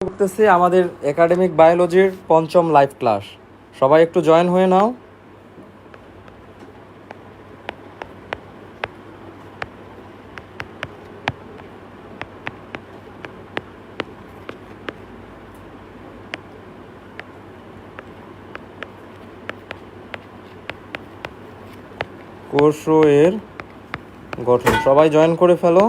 করতেছি আমাদের একাডেমিক বায়োলজির পঞ্চম লাইভ ক্লাস। সবাই একটু জয়েন হয়ে নাও। কোষ এর গঠন সবাই জয়েন করে ফেলো।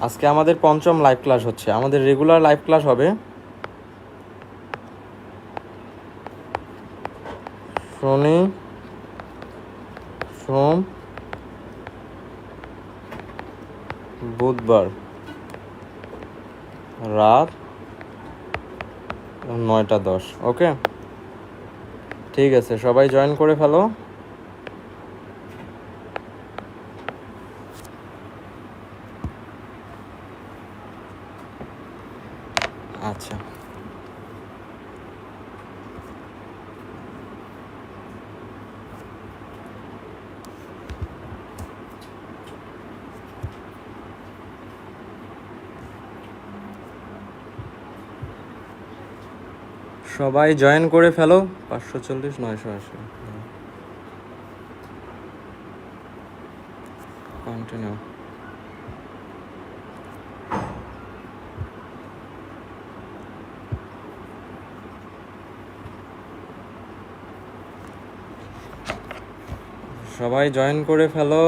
আজকে আমাদের পঞ্চম লাইভ ক্লাস হচ্ছে। আমাদের রেগুলার লাইভ ক্লাস হবে শনি, সোম, বুধবার রাত 9:10। ওকে, ঠিক আছে, সবাই জয়েন করে ফেলো। আচ্ছা, সবাই জয়েন করে ফেলো। 540 980 কন্টিনিউ। সবাই জয়েন করে ফেলো।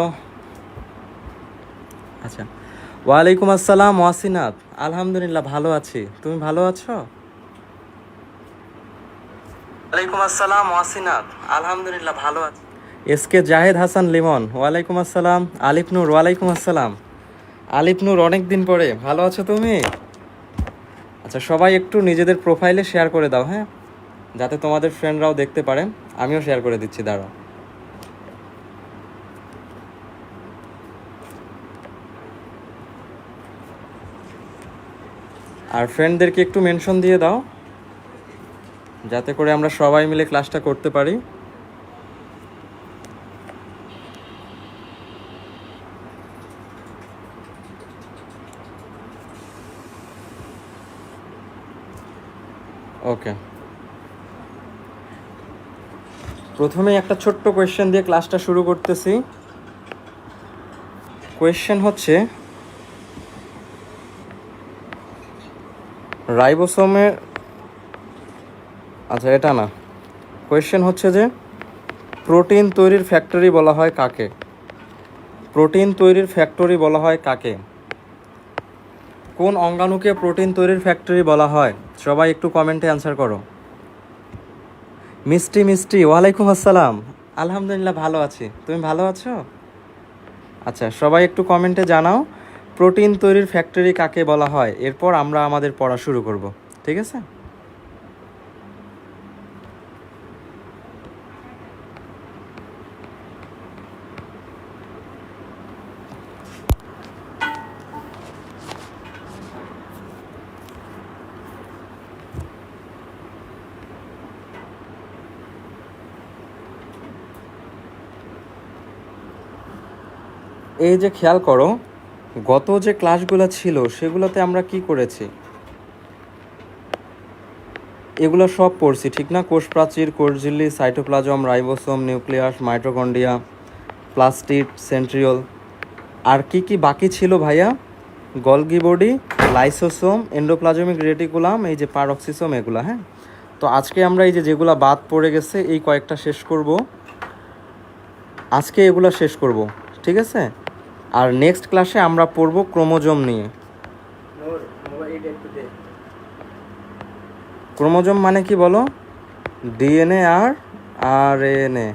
আচ্ছা, ওয়ালাইকুম আসসালাম ওয়াসিনাত। আলহামদুলিল্লাহ ভালো আছি, তুমি ভালো আছো? ওয়ালাইকুম আসসালাম ওয়াসিনাত। আলহামদুলিল্লাহ ভালো আছি। এসকে জাহেদ হাসান লিমন, ওয়ালাইকুম আসসালাম। আলিফ নূর, ওয়ালাইকুম আসসালাম। আলিফ নূর, অনেক দিন পরে, ভালো আছো তুমি? আচ্ছা, সবাই একটু নিজেদের প্রোফাইলে শেয়ার করে দাও, হ্যাঁ, যাতে তোমাদের ফ্রেন্ডরাও দেখতে পারে। আমিও শেয়ার করে দিচ্ছি, দাঁড়াও। আর ফ্রেন্ডদেরকে একটু মেনশন দিয়ে দাও, যাতে করে আমরা সবাই মিলে ক্লাসটা করতে পারি। ওকে, প্রথমে একটা ছোট্ট কোয়েশ্চেন দিয়ে ক্লাসটা শুরু করতেছি। কোয়েশ্চেন হচ্ছে, রাইবোসোমের, আচ্ছা এটা না, কোয়েশ্চেন হচ্ছে যে প্রোটিন তৈরির ফ্যাক্টরি বলা হয় কাকে? প্রোটিন তৈরির ফ্যাক্টরি বলা হয় কাকে? কোন অঙ্গাণুকে প্রোটিন তৈরির ফ্যাক্টরি বলা হয়? সবাই একটু কমেন্টে অ্যান্সার করো। মিষ্টি মিষ্টি, ওয়ালাইকুম আসসালাম। আলহামদুলিল্লাহ ভালো আছি, তুমি ভালো আছো? আচ্ছা, সবাই একটু কমেন্টে জানাও প্রোটিন তৈরির ফ্যাক্টরি কাকে বলা হয়। এরপর আমরা আমাদের পড়া শুরু করব, ঠিক আছে? এই যে খেয়াল করো, গত যে ক্লাসগুলো ছিল সেগুলোতে আমরা কি করেছি? এগুলো সব পড়ছি, ঠিক না? কোষ প্রাচীর, কোষঝিল্লি, cytoplasm, ribosome, nucleus, mitochondria, plastid, centriole. আর কি কি বাকি ছিল ভাইয়া? Golgi body, lysosome, endoplasmic reticulum, এই যে পারক্সিসোম, এগুলা। হ্যাঁ, তো আজকে আমরা এই যে যেগুলো বাদ পড়ে গেছে এই কয়েকটা শেষ করব। আজকে এগুলো শেষ করব, ঠিক আছে? আর নেক্সট ক্লাসে আমরা পড়ব ক্রোমোজোম নিয়ে। ক্রোমোজোম মানে কি বলো? ডিএনএ আর আরএনএ।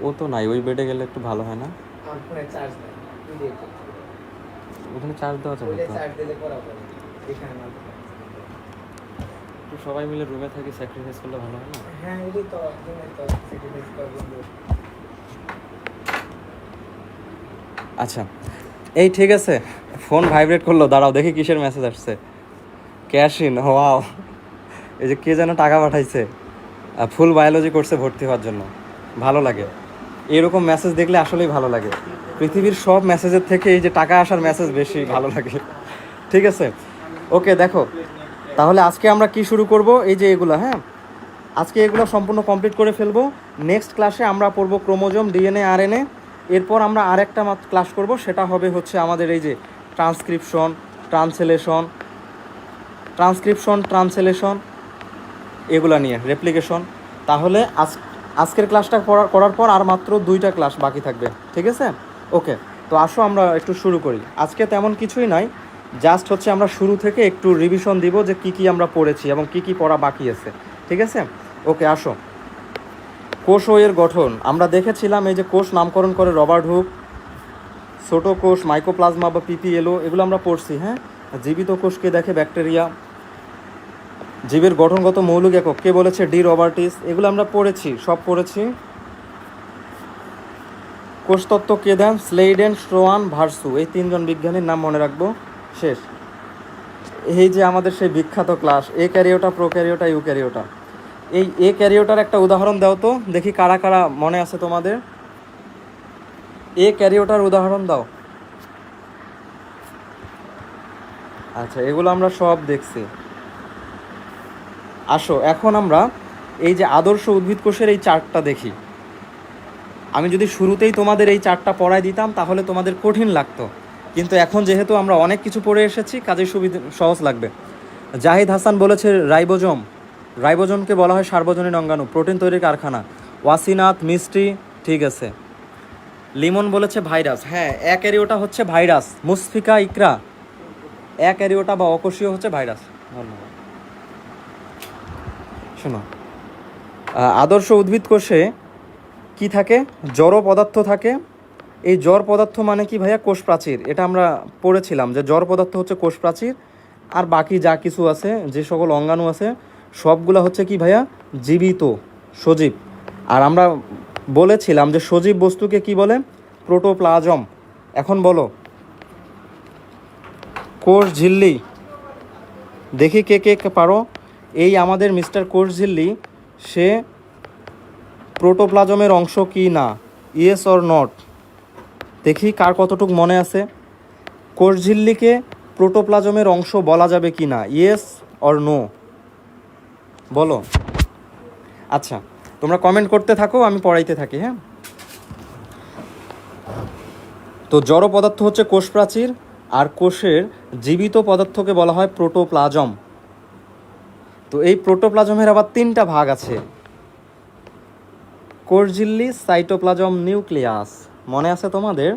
ও তো নাই, ওই বেডে গেলে একটু ভালো হয় না? ওখানে চার্জ দেওয়া যাবে তো? একটু সবাই মিলে রুমে থাকি, স্যাক্রিফাইস করলে ভালো হয় না? হ্যাঁ, এটাই তো স্যাক্রিফাইস করব। আচ্ছা, এই ঠিক আছে, ফোন ভাইব্রেট করলো, দাঁড়াও দেখি কিসের মেসেজ আসছে। ক্যাশ ইন, ওয়াও, এই যে কে যেন টাকা পাঠাইছে, ফুল বায়োলজি কোর্সে ভর্তি হওয়ার জন্য। ভালো লাগে এরকম মেসেজ দেখলে, আসলেই ভালো লাগে। পৃথিবীর সব মেসেজের থেকে এই যে টাকা আসার মেসেজ বেশি ভালো লাগে। ঠিক আছে, ওকে দেখো তাহলে আজকে আমরা কি শুরু করব, এই যে এগুলো, হ্যাঁ আজকে এগুলো সম্পূর্ণ কমপ্লিট করে ফেলবো। নেক্সট ক্লাসে আমরা পড়বো ক্রোমোজোম, ডিএনএ, আরএনএ। এরপর আমরা আরেকটা ক্লাস করব, সেটা হবে হচ্ছে আমাদের এই যে ট্রান্সক্রিপশন এগুলা নিয়ে, রেপ্লিকেশন। তাহলে আজকের ক্লাসটা করার পর আর মাত্র 2টা ক্লাস বাকি থাকবে, ঠিক আছে? ওকে, তো আসো আমরা একটু শুরু করি। আজকে তেমন কিছুই নাই, জাস্ট হচ্ছে আমরা শুরু থেকে একটু রিভিশন দিব যে কি কি আমরা পড়েছি এবং কি কি পড়া বাকি আছে, ঠিক আছে? ওকে, আসো। কোষ ও এর গঠন আমরা দেখেছিলাম। এই যে কোষ নামকরণ করে রবার্ট হুক, ছোটো কোষ মাইকোপ্লাজমা বা পিপিএলও, এগুলো আমরা পড়ছি। হ্যাঁ, জীবিত কোষকে দেখে ব্যাকটেরিয়া। জীবের গঠনগত মৌলিক একক কে বলেছে? D Robertis. এগুলো আমরা পড়েছি, সব পড়েছি। কোষতত্ত্ব কে দেন? স্লেইডেন, স্ট্রোয়ান, ভার্সু। এই 3জন বিজ্ঞানীর নাম মনে রাখবো, শেষ। এই যে আমাদের সেই বিখ্যাত ক্লাস, এ ক্যারিওটা, প্রোক্যারিওটা, ইউক্যারিওটা। এই এ ক্যারিওটার একটা উদাহরণ দাও তো দেখি, কারা কারা মনে আছে তোমাদের? এ ক্যারিওটার উদাহরণ দাও। আচ্ছা, এগুলো আমরা সব দেখছি। আসো এখন আমরা এই যে আদর্শ উদ্ভিদ কোষের এই চার্টটা দেখি। আমি যদি শুরুতেই তোমাদের এই চার্টটা পড়াই দিতাম তাহলে তোমাদের কঠিন লাগতো, কিন্তু এখন যেহেতু আমরা অনেক কিছু পড়ে এসেছি, কাজে সহজ লাগবে। জাহিদ হাসান বলেছে রাইবোজোমকে বলা হয় সার্বজনীন অঙ্গাণু, প্রোটিন তৈরির কারখানা। ওয়াসিনাথ মিষ্টি, ঠিক আছে। লিমন বলেছে ভাইরাস, হ্যাঁ অ্যাক্যারিওটা হচ্ছে ভাইরাস। মুসফিকা ইকরা, অ্যাক্যারিওটা বা অকোষীয় হচ্ছে ভাইরাস। ধন্যবাদ। শোনো, আদর্শ উদ্ভিদ কোষে কি থাকে? জড় পদার্থ থাকে। এই জড় পদার্থ মানে কি ভাইয়া? কোষ প্রাচীর। এটা আমরা পড়েছিলাম যে জড় পদার্থ হচ্ছে কোষ প্রাচীর, আর বাকি যা কিছু আছে, যে সকল অঙ্গাণু আছে, সবগুলো হচ্ছে কি ভাইয়া? জীবিত, সজীব। আর আমরা বলেছিলাম যে সজীব বস্তুকে কি বলে? প্রোটোপ্লাজম। এখন বলো, কোষ ঝিল্লি, দেখি কে কে পারো। এই আমাদের মিস্টার কোষ ঝিল্লি, সে প্রোটোপ্লাজমের অংশ কি না? ইয়েস অর নট, দেখি কার কতটুক মনে আছে। কোষ ঝিল্লিকে প্রোটোপ্লাজমের অংশ বলা যাবে কি না? ইয়েস অর নো, বলো। আচ্ছা, তোমরা কমেন্ট করতে থাকো, আমি পড়াইতে থাকি। হ্যাঁ, তো জড় পদার্থ হচ্ছে কোষ প্রাচীর, আর কোষের জীবিত পদার্থকে বলা হয় প্রোটোপ্লাজম। তো এই প্রোটোপ্লাজমের আবার 3টা ভাগ আছে: কোষ ঝিল্লি, সাইটোপ্লাজম, নিউক্লিয়াস। মনে আছে তোমাদের?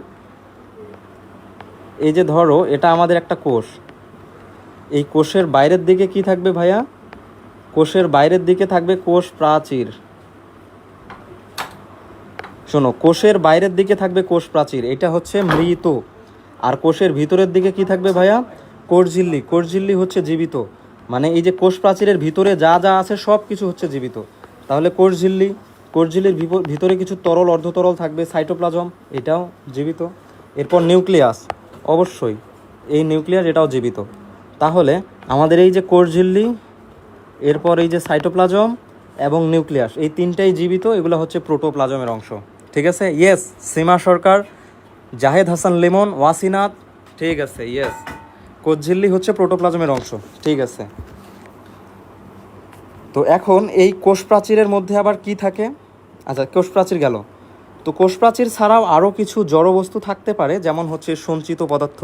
এই যে ধরো, এটা আমাদের একটা কোষ। এই কোষের বাইরের দিকে কি থাকবে ভাইয়া? কোষের বাইরের দিকে থাকবে কোষ প্রাচীর। শোনো, কোষের বাইরের দিকে থাকবে কোষ প্রাচীর, এটা হচ্ছে মৃত। আর কোষের ভিতরের দিকে কি থাকবে ভাইয়া? কোষ ঝিল্লি। কোষ ঝিল্লি হচ্ছে জীবিত, মানে এই যে কোষ প্রাচীরের ভিতরে যা যা আছে সব কিছু হচ্ছে জীবিত। তাহলে কোষ ঝিল্লি, কোষ ঝিল্লির ভিতরে কিছু তরল, অর্ধতরল থাকবে। সাইটোপ্লাজম, এটাও জীবিত। এরপর নিউক্লিয়াস, অবশ্যই এই নিউক্লিয়াস, এটাও জীবিত। তাহলে আমাদের এই যে কোষ ঝিল্লি, এরপর এই যে সাইটোপ্লাজম এবং নিউক্লিয়াস, এই 3টাই জীবিত। এগুলো হচ্ছে প্রোটোপ্লাজমের অংশ, ঠিক আছে? ইয়েস, সীমা সরকার, জাহেদ হাসান লিমন, ওয়াসিনাথ, ঠিক আছে। ইয়েস, কোষ ঝিল্লি হচ্ছে প্রোটোপ্লাজমের অংশ, ঠিক আছে। তো এখন এই কোষ প্রাচীরের মধ্যে আবার কি থাকে? আচ্ছা, কোষ প্রাচীর গেল। তো কোষ প্রাচীর ছাড়াও আরও কিছু জড়বস্তু থাকতে পারে, যেমন হচ্ছে সঞ্চিত পদার্থ,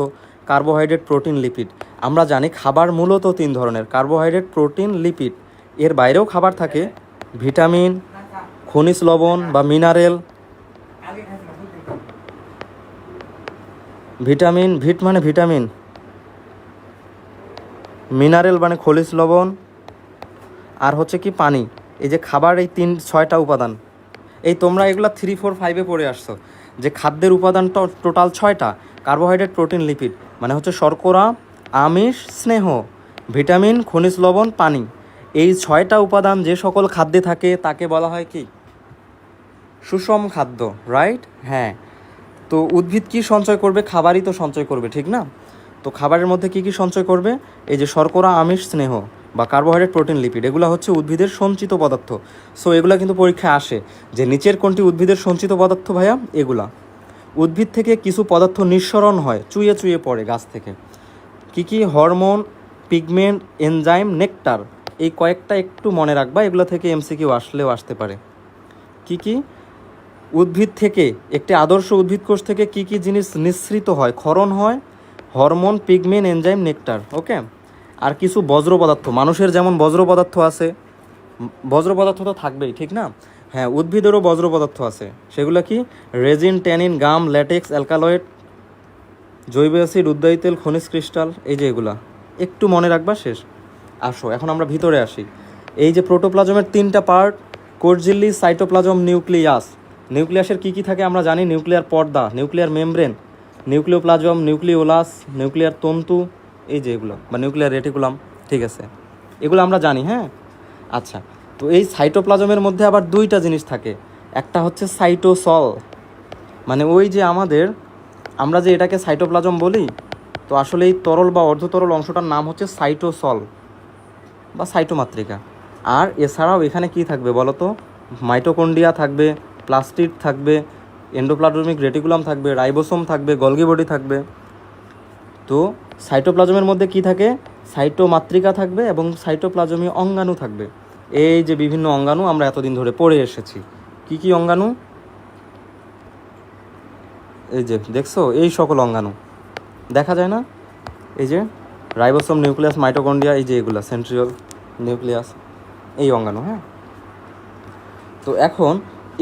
কার্বোহাইড্রেট, প্রোটিন, লিপিড। আমরা জানি খাবার মূলত 3 ধরনের: কার্বোহাইড্রেট, প্রোটিন, লিপিড। এর বাইরেও খাবার থাকে, ভিটামিন, খনিজ লবণ বা মিনারেল। ভিটামিন, ভিট মানে ভিটামিন, মিনারেল মানে খনিজ লবণ, আর হচ্ছে কি পানি। এই যে খাবার, এই 6টা উপাদান। এই তোমরা এগুলো 3, 4, 5-এ পড়ে আসছো যে খাদ্যের উপাদান টোটাল 6টা: কার্বোহাইড্রেট, প্রোটিন, লিপিড, মানে হচ্ছে শর্করা, আমিষ, স্নেহ, ভিটামিন, খনিজ লবণ, পানি। এই 6টা উপাদান যে সকল খাদ্যে থাকে তাকে বলা হয় কি? সুষম খাদ্য, রাইট? হ্যাঁ। তো উদ্ভিদ কি সঞ্চয় করবে? খাবারই তো সঞ্চয় করবে, ঠিক না? তো খাবারের মধ্যে কী কী সঞ্চয় করবে? এই যে শর্করা, আমিষ, স্নেহ বা কার্বোহাইড্রেট, প্রোটিন, লিপিড, এগুলো হচ্ছে উদ্ভিদের সঞ্চিত পদার্থ। সো এগুলা কিন্তু পরীক্ষায় আসে যে নিচের কোনটি উদ্ভিদের সঞ্চিত পদার্থ ভাইয়া? এগুলা। উদ্ভিদ থেকে কিছু পদার্থ নিঃসরণ হয়, চুইয়ে চুইয়ে পড়ে গাছ থেকে। কী কী? Hormone, pigment, enzyme, nectar. এই কয়েকটা একটু মনে রাখবা, এগুলো থেকে এমসিকিউ আসলেও আসতে পারে। কী কী? উদ্ভিদ থেকে, একটি আদর্শ উদ্ভিদ কোষ থেকে কী কী জিনিস নিঃসৃত হয়? ক্ষরণ হয়, হরমোন, পিগমেন্ট, এনজাইম, নেকটার। ওকে। আর কিছু বজ্র পদার্থ, মানুষের যেমন বজ্র পদার্থ আছে, বজ্র পদার্থ তো থাকবেই, ঠিক না? হ্যাঁ, উদ্ভিদেরও বজ্র পদার্থ আছে। সেগুলো কি? রেজিন, ট্যানিন, গাম, ল্যাটেক্স, অ্যালকালয়েড, জৈব অ্যাসিড, উদ্বায়ী তেল, খনিজ ক্রিস্টাল। এই যে এগুলা একটু মনে রাখবা, শেষ। আসো এখন আমরা ভিতরে আসি। এই যে প্রোটোপ্লাজমের 3টা পার্ট, কোষ ঝিল্লি, সাইটোপ্লাজম, নিউক্লিয়াস। নিউক্লিয়াসের কী কী থাকে আমরা জানি? নিউক্লিয়ার পর্দা, nuclear membrane, nucleoplasm, nucleolus, nuclear তন্তু, এই যে এগুলো, বা নিউক্লিয়ার রেটিকুলাম। ঠিক আছে, এগুলো আমরা জানি। হ্যাঁ, আচ্ছা। তো এই সাইটোপ্লাজমের মধ্যে আবার 2টা জিনিস থাকে। একটা হচ্ছে সাইটোসল, মানে ওই যে আমরা যে এটাকে সাইটোপ্লাজম বলি, তো আসলে এই তরল বা অর্ধতরল অংশটার নাম হচ্ছে সাইটোসল বা সাইটোমাত্রিকা। আর এছাড়াও এখানে কি থাকবে বলো তো? মাইটোকন্ড্রিয়া থাকবে, প্লাস্টিড থাকবে, এন্ডোপ্লাজমিক রেটিকুলাম থাকবে, রাইবোসোম থাকবে, গলগি বডি থাকবে। তো সাইটোপ্লাজমের মধ্যে কি থাকে? সাইটোমাত্রিকা থাকবে এবং সাইটোপ্লাজমীয় অঙ্গাণু থাকবে। এই যে বিভিন্ন অঙ্গাণু আমরা এতদিন ধরে পড়ে এসেছি। কি কি অঙ্গাণু? এই যে দেখছো, এই সকল অঙ্গাণু দেখা যায় না? এই যে রাইবোসোম, নিউক্লিয়াস, মাইটোকন্ড্রিয়া, এই যে এগুলা সেন্ট্রিওল, নিউক্লিয়াস, এই অঙ্গাণু। হ্যাঁ, তো এখন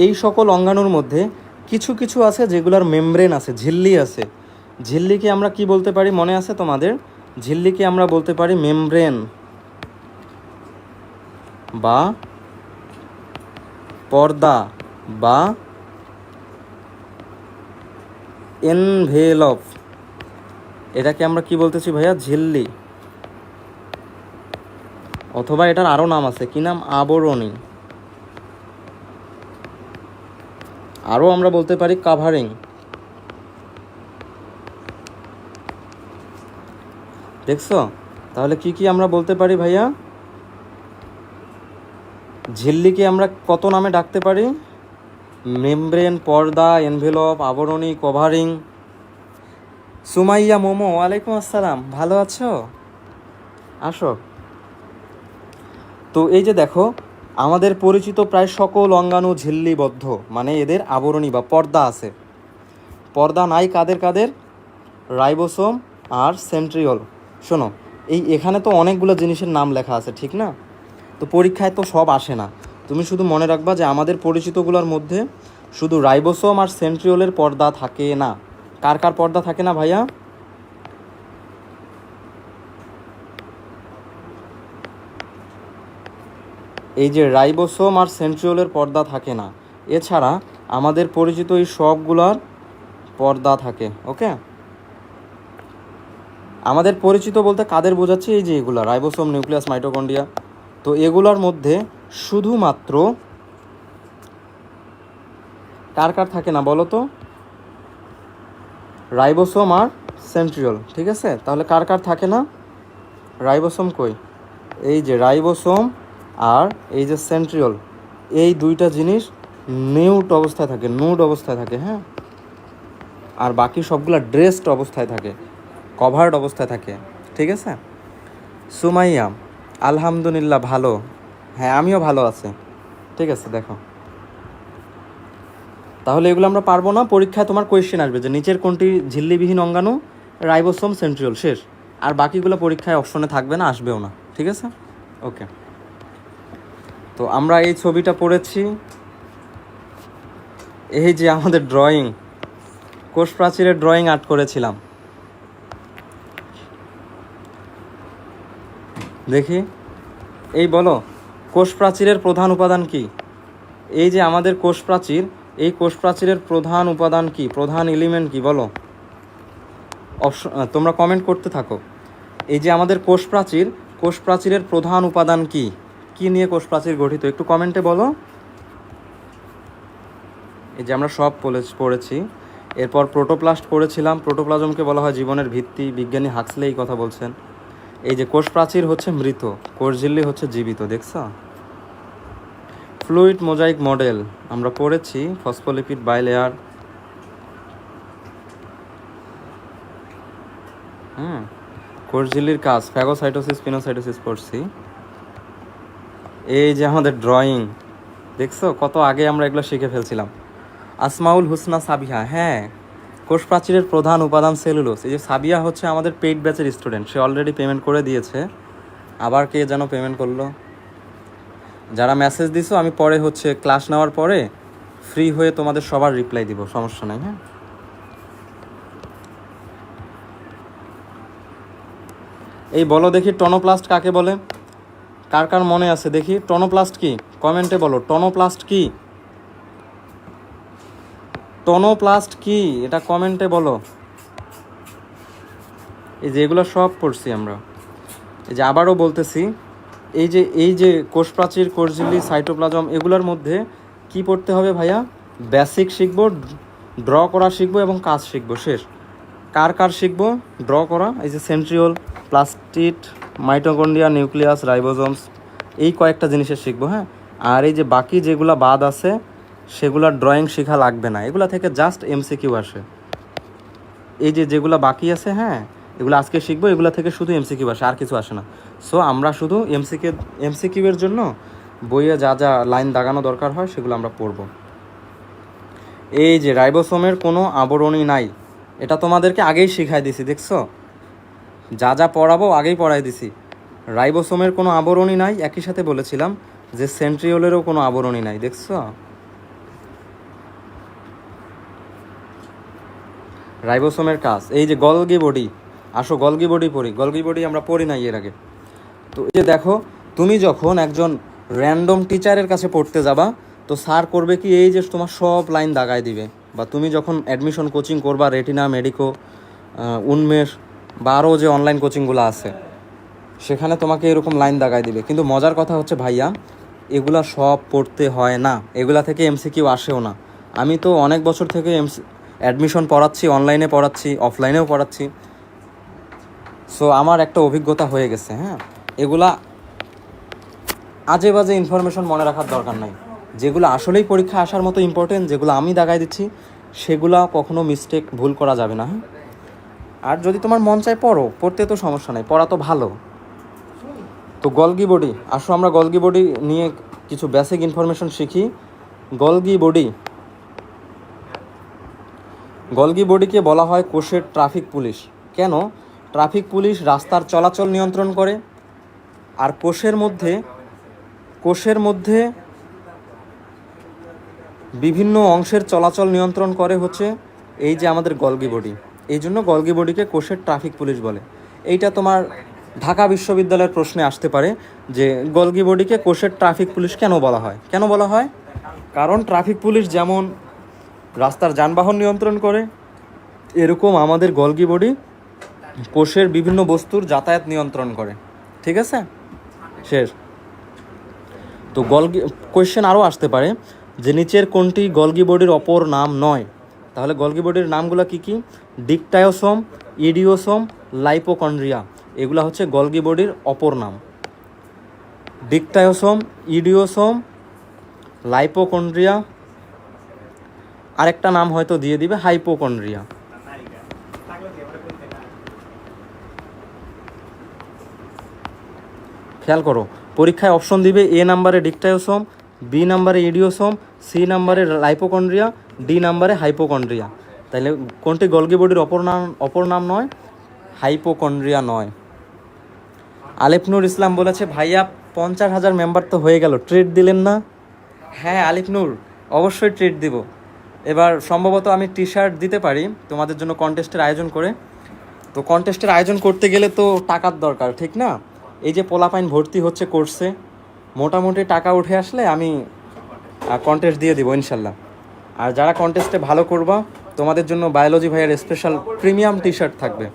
এই সকল অঙ্গাণুর মধ্যে কিছু কিছু আছে যেগুলার মেমব্রেন আছে, ঝিল্লি আছে। ঝিল্লিকে আমরা কি বলতে পারি মনে আছে তোমাদের? ঝিল্লিকে আমরা বলতে পারি মেমব্রেন বা পর্দা বা এনভেলপ। এটাকে আমরা কি বলতেছি ভাইয়া? ঝিল্লি, অথবা এটার আরও নাম আছে। কি নাম? আবরণী। আরও আমরা বলতে পারি কাভারিং। দেখছো? তাহলে কি কি আমরা বলতে পারি ভাইয়া? ঝিল্লিকে আমরা কত নামে ডাকতে পারি? মেমব্রেন, পর্দা, এনভেলপ, আবরণী, কভারিং। সুমাইয়া মোমো, ওয়ালাইকুম আসসালাম, ভালো আছো? আসো। তো এই যে দেখো, আমাদের পরিচিত প্রায় সকল অঙ্গাণু ঝিল্লিবদ্ধ, মানে এদের আবরণী বা পর্দা আছে। পর্দা নাই কাদের কাদের? রাইবোসোম আর সেন্ট্রিওল। শোনো, এখানে তো অনেকগুলো জিনিসের নাম লেখা আছে, ঠিক না? তো পরীক্ষায় তো সব আসে না। তুমি শুধু মনে রাখবা যে আমাদের পরিচিতগুলোর মধ্যে শুধু রাইবোসোম আর সেন্ট্রিওলের পর্দা থাকে না। কার কার পর্দা থাকে না ভাইয়া? এই যে রাইবোসোম আর সেন্ট্রিওলের পর্দা থাকে না। এছাড়া আমাদের পরিচিত এই সবগুলার পর্দা থাকে। ওকে, আমাদের পরিচিত বলতে কাদের বোঝাচ্ছি? এই যে এগুলা, রাইবোসোম, নিউক্লিয়াস, মাইটোকন্ড্রিয়া। তো এগুলার মধ্যে শুধুমাত্র কার কার থাকে না বলো তো? রাইবোসোম আর সেন্ট্রিওল। ঠিক আছে, তাহলে কার কার থাকে না? রাইবোসোম কই? এই যে রাইবোসোম আর এই যে সেন্ট্রিওল, এই 2টা জিনিস নিউট অবস্থায় থাকে, নুড অবস্থায় থাকে। হ্যাঁ, আর বাকি সবগুলা ড্রেসড অবস্থায় থাকে, কভার্ড অবস্থায় থাকে। ঠিক আছে। সুমাইয়া, আলহামদুলিল্লাহ ভালো। হ্যাঁ, আমিও ভালো আছি। ঠিক আছে, দেখো তাহলে এগুলো আমরা পারবো না। পরীক্ষায় তোমার কোয়েশ্চেন আসবে যে নিচের কোনটি ঝিল্লিবিহীন অঙ্গাণু? রাইবোসোম, সেন্ট্রিওল, শেষ। আর বাকিগুলো পরীক্ষায় অপশনে থাকবে না, আসবেও না। ঠিক আছে, ওকে। তো আমরা এই ছবিটা পড়েছি। এই যে আমাদের ড্রয়িং, কোষ প্রাচীরের ড্রয়িং আর্ট করেছিলাম। দেখি, এই বলো, কোষ প্রাচীরের প্রধান উপাদান কি? এই যে আমাদের কোষ প্রাচীর, এই কোষ প্রাচীরের প্রধান উপাদান কি? প্রধান এলিমেন্ট কি বলো? তোমরা কমেন্ট করতে থাকো। এই যে আমাদের কোষ প্রাচীর, কোষ প্রাচীরের প্রধান উপাদান কি? কি নিয়ে কোষ প্রাচীর গঠিত? একটু কমেন্টে বলো। এই যে আমরা সব পড়েছি। এরপর প্রোটোপ্লাস্ট পড়েছিলাম। প্রোটোপ্লাজমকে বলা হয় জীবনের ভিত্তি, বিজ্ঞানী হাক্সলে এই কথা বলছেন। এই যে কোষ প্রাচীর হচ্ছে মৃত, কোষ ঝিল্লি হচ্ছে জীবিত, দেখছ? ফ্লুইড মোজাইক মডেল আমরা পড়েছি, ফসফোলিপিড বাইলেয়ার। কোষ ঝিল্লির কাজ ফ্যাগোসাইটোসিস, পিনোসাইটোসিস পড়ছি। এই যে আমাদের ড্রয়িং, দেখছো কত আগে আমরা এগুলো শিখে ফেলছিলাম। আসমাউল হুসনা সাবিহা, হ্যাঁ, কোষ প্রাচীরের প্রধান উপাদান সেলুলোজ। এই যে সাবিয়া হচ্ছে আমাদের পেইড ব্যাচের স্টুডেন্ট, সে অলরেডি পেমেন্ট করে দিয়েছে। আবার কে যেন পেমেন্ট করলো। যারা মেসেজ দিছো আমি পরে হচ্ছে ক্লাস নেওয়ার পরে ফ্রি হয়ে তোমাদের সবার রিপ্লাই দিব, সমস্যা নাই। হ্যাঁ, এই বলো দেখি টনোপ্লাস্ট কাকে বলে? কার কার মনে আছে দেখি টনোপ্লাস্ট কি? কমেন্টে বলো টনোপ্লাস্ট কি, টনোপ্লাস্ট কি, এটা কমেন্টে বলো। এই যে এগুলো সব পড়ছি আমরা। এই যে আবারও বলতেছি, এই যে কোষ প্রাচীর, কোষ ঝিল্লি, সাইটোপ্লাজম, এগুলোর মধ্যে কি পড়তে হবে ভাইয়া? বেসিক শিখবো, ড্র করা শিখবো এবং কাজ শিখবো, শেষ। কার কার শিখবো? ড্র করা, এই যে সেন্ট্রিওল, প্লাস্টিড, মাইটোকন্ড্রিয়া, নিউক্লিয়াস, রাইবোজোমস, এই কয়েকটা জিনিসের শিখবো। হ্যাঁ, আর এই যে বাকি যেগুলো বাদ আছে সেগুলোর ড্রয়িং শেখা লাগবে না, এগুলা থেকে জাস্ট এমসিকিউ আসে। এই যে যেগুলো বাকি আছে, হ্যাঁ, এগুলো আজকে শিখবো, এগুলো থেকে শুধু এমসিকিউ আসে, আর কিছু আসে না। সো আমরা শুধু এমসিকিউ এর জন্য বইয়ে যা যা লাইন দাগানো দরকার হয় সেগুলো আমরা পড়ব। এই যে রাইবোসোমের কোনো আবরণী নাই, এটা তোমাদেরকে আগেই শিখাই দিছি, দেখছো? যা যা পড়াবো আগেই পড়াই দিছি। রাইবোসোমের কোনো আবরণী নাই, একই সাথে বলেছিলাম যে সেন্ট্রিওলেরও কোনো আবরণী নাই, দেখছো? রাইবোসোমের কাজ, এই যে গলগি বডি, আসো গলগি বডি পড়ি। গলগি বডি আমরা পড়ি নাই এর আগে। তো এই যে দেখো, তুমি যখন একজন র্যান্ডম টিচারের কাছে পড়তে যাবা, তো স্যার করবে কি, এই যে তোমার সব লাইন দাগায় দিবে। বা তুমি যখন অ্যাডমিশন কোচিং করবা, রেটিনা, মেডিকো, উন্মেষ বা আরও যে অনলাইন কোচিংগুলো আছে, সেখানে তোমাকে এরকম লাইন দাগায় দিবে। কিন্তু মজার কথা হচ্ছে ভাইয়া, এগুলা সব পড়তে হয় না, এগুলা থেকে এমসিকিউ আসেও না। আমি তো অনেক বছর থেকে অ্যাডমিশন পড়াচ্ছি, অনলাইনে পড়াচ্ছি, অফলাইনেও পড়াচ্ছি। সো আমার একটা অভিজ্ঞতা হয়ে গেছে। হ্যাঁ, এগুলা আজে বাজে ইনফরমেশন মনে রাখার দরকার নাই। যেগুলো আসলেই পরীক্ষা আসার মতো ইম্পর্টেন্ট, যেগুলো আমি দাগাই দিচ্ছি, সেগুলো কখনো মিস্টেক, ভুল করা যাবে না। হ্যাঁ, আর যদি তোমার মন চায় পড়ো, পড়তে তো সমস্যা নেই, পড়া তো ভালো। তো গলগি বডি, আসো আমরা গলগি বডি নিয়ে কিছু বেসিক ইনফরমেশন শিখি। গলগি বডি, গলগি বডিকে বলা হয় কোষের ট্রাফিক পুলিশ। কেন? ট্রাফিক পুলিশ রাস্তার চলাচল নিয়ন্ত্রণ করে। আর কোষের মধ্যে বিভিন্ন অংশের চলাচল নিয়ন্ত্রণ করে হচ্ছে এই যে আমাদের গলগি বডি। এই জন্য গলগি বডিকে কোষের ট্রাফিক পুলিশ বলে। এইটা তোমার ঢাকা বিশ্ববিদ্যালয়ের প্রশ্নে আসতে পারে যে গলগি বডিকে কোষের ট্রাফিক পুলিশ কেন বলা হয়? কেন বলা হয়? কারণ ট্রাফিক পুলিশ যেমন রাস্তার যানবাহন নিয়ন্ত্রণ করে, এরকম আমাদের গলগি বডি কোষের বিভিন্ন বস্তুর যাতায়াত নিয়ন্ত্রণ করে। ঠিক আছে, শেষ। তো গলগি কোয়েশ্চেন আরও আসতে পারে যে নিচের কোনটি গলগি বডির অপর নাম নয়? তাহলে গলগি বডির নামগুলো কি কি? ডিকটায়োসোম, ইডিওসোম, লাইপোকন্ড্রিয়া, এগুলা হচ্ছে গলগি বডির অপর নাম। ডিকটায়োসোম, ইডিওসোম, লাইপোকন্ড্রিয়া, আরেকটা নাম হয়তো দিয়ে দিবে হাইপোকন্ড্রিয়া। খেয়াল করো, পরীক্ষায় অপশন দিবে এ নাম্বারে ডিকটায়োসোম, বি নাম্বারে ইডিওসোম, সি নাম্বারে লাইপোকন্ড্রিয়া, ডি নাম্বারে হাইপোকন্ড্রিয়া। তাহলে কোনটি গলগি বডির অপর নাম নয়? হাইপোকন্ড্রিয়া নয়। আলিফনুর ইসলাম বলেছে ভাইয়া 50,000 মেম্বার তো হয়ে গেল, ট্রিট দিলেন না? হ্যাঁ আলিফনুর, অবশ্যই ট্রিট দিব। এবার সম্ভবত আমি টি শার্ট দিতে পারি তোমাদের জন্য কন্টেস্টের আয়োজন করে। তো কন্টেস্টের আয়োজন করতে গেলে তো টাকার দরকার, ঠিক না? এই যে পোলাপাইন ভর্তি হচ্ছে কোর্সে, মোটামুটি টাকা উঠে আসলে আমি কন্টেস্ট দিয়ে দিব ইনশাল্লাহ। আর যারা কন্টেস্টে ভালো করবা, তোমাদের জন্য বায়োলজি ভাইয়ের স্পেশাল প্রিমিয়াম টি শার্ট থাকবে।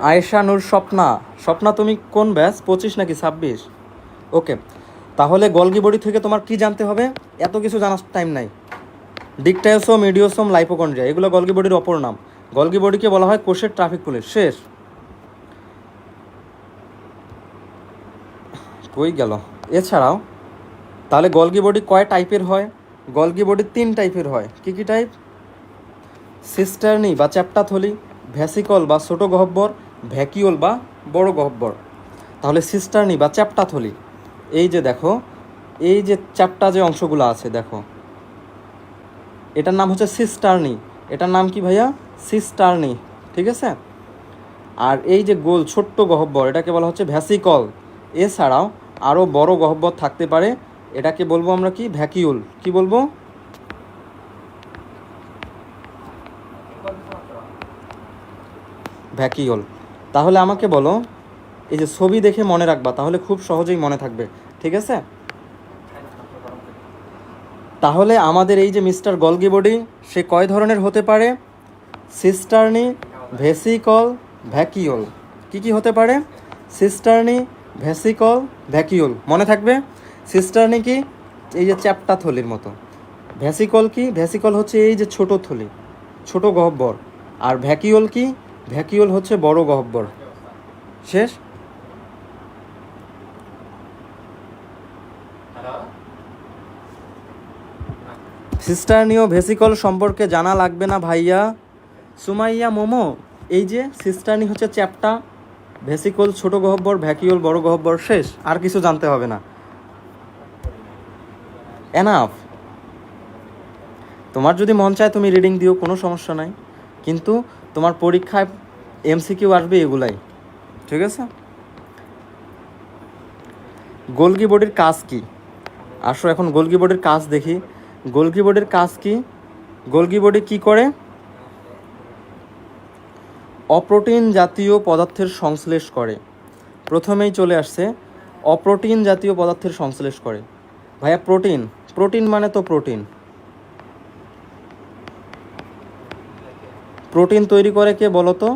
আয়েশা নূর স্বপ্না, স্বপ্না তুমি কোন ব্যাচ, 25 নাকি 26? ওকে, তাহলে গলগি বডি থেকে তোমার কি জানতে হবে? এত কিছু জানার টাইম নাই। ডিকটায়োসোম, ইডিওসোম, লাইপোকন্ড্রিয়া এগুলো গলগি বডির অপর নাম। গলগি বডিকে বলা হয় কোষের ট্রাফিক পুলিশ। শেষ। কই গেল? এছাড়াও তাহলে গলগি বডি কয় টাইপের হয়? গলগি বডি 3 টাইপের হয়। কি কি টাইপ? সিস্টার্নি বা চ্যাপ্টা থলি, ভ্যাসিকল বা ছোটো গহ্বর, ভ্যাকিওল বা বড় গহ্বর। তাহলে সিস্টার্নি বা চ্যাপ্টা থলি, এই যে দেখো, এই যে চ্যাপ্টা যে অংশগুলো আছে দেখো, এটার নাম হচ্ছে সিস্টার্নি। এটার নাম কি ভাইয়া? সিস্টার্নি। ঠিক আছে। আর এই যে গোল ছোট্ট গহ্বর, এটাকে বলা হচ্ছে ভ্যাসিকল। এছাড়াও আরও বড় গহ্বর থাকতে পারে, এটাকে বলবো আমরা কি? ভ্যাকিউল। কি বলবো? ভ্যাকিউল। তাহলে আমাকে বলো, এই যে ছবি দেখে মনে রাখবা, তাহলে খুব সহজেই মনে থাকবে। ঠিক আছে। তাহলে আমাদের এই যে মিস্টার গলগি বডি, সে কয় ধরনের হতে পারে? সিস্টার্নি, ভেসিকল, ভ্যাকিউল। কি কি হতে পারে? সিস্টার্নি, ভেসিকল, ভ্যাকিউল। মনে থাকবে। সিস্টার্নি কি? এই যে চ্যাপ্টা থলির মতো। ভ্যাসিকল কি? ভ্যাসিকল হচ্ছে এই যে ছোট থলি, ছোট গহ্বর। আর ভ্যাকিউল কি? ভ্যাকিউল হচ্ছে বড় গহ্বর। শেষ। সিস্টার্নি ও ভেসিকল সম্পর্কে জানা লাগবে না ভাইয়া। সুমাইয়া মোমো, এই যে সিস্টার্নি হচ্ছে চ্যাপ্টা, ভেসিকল ছোট গহ্বর, ভ্যাকিউল বড় গহ্বর। শেষ। আর কিছু জানতে হবে না। এনাফ। তোমার যদি মন চায় তুমি রিডিং দিও, কোনো সমস্যা নাই, কিন্তু তোমার পরীক্ষায় এমসিকিউ আসবে এগুলাই। ঠিক আছে। গলগি বডির কাজ কি? আসো এখন গলগি বডির কাজ দেখি। গলগি বডির কাজ কি? গলগি বডি কি করে? অপ্রোটিন জাতীয় পদার্থের সংশ্লেষ করে। প্রথমেই চলে আসছে, অপ্রোটিন জাতীয় পদার্থের সংশ্লেষ করে। ভাইয়া প্রোটিন, প্রোটিন মানে তো প্রোটিন। প্রোটিন তৈরি করে কে বলো তো?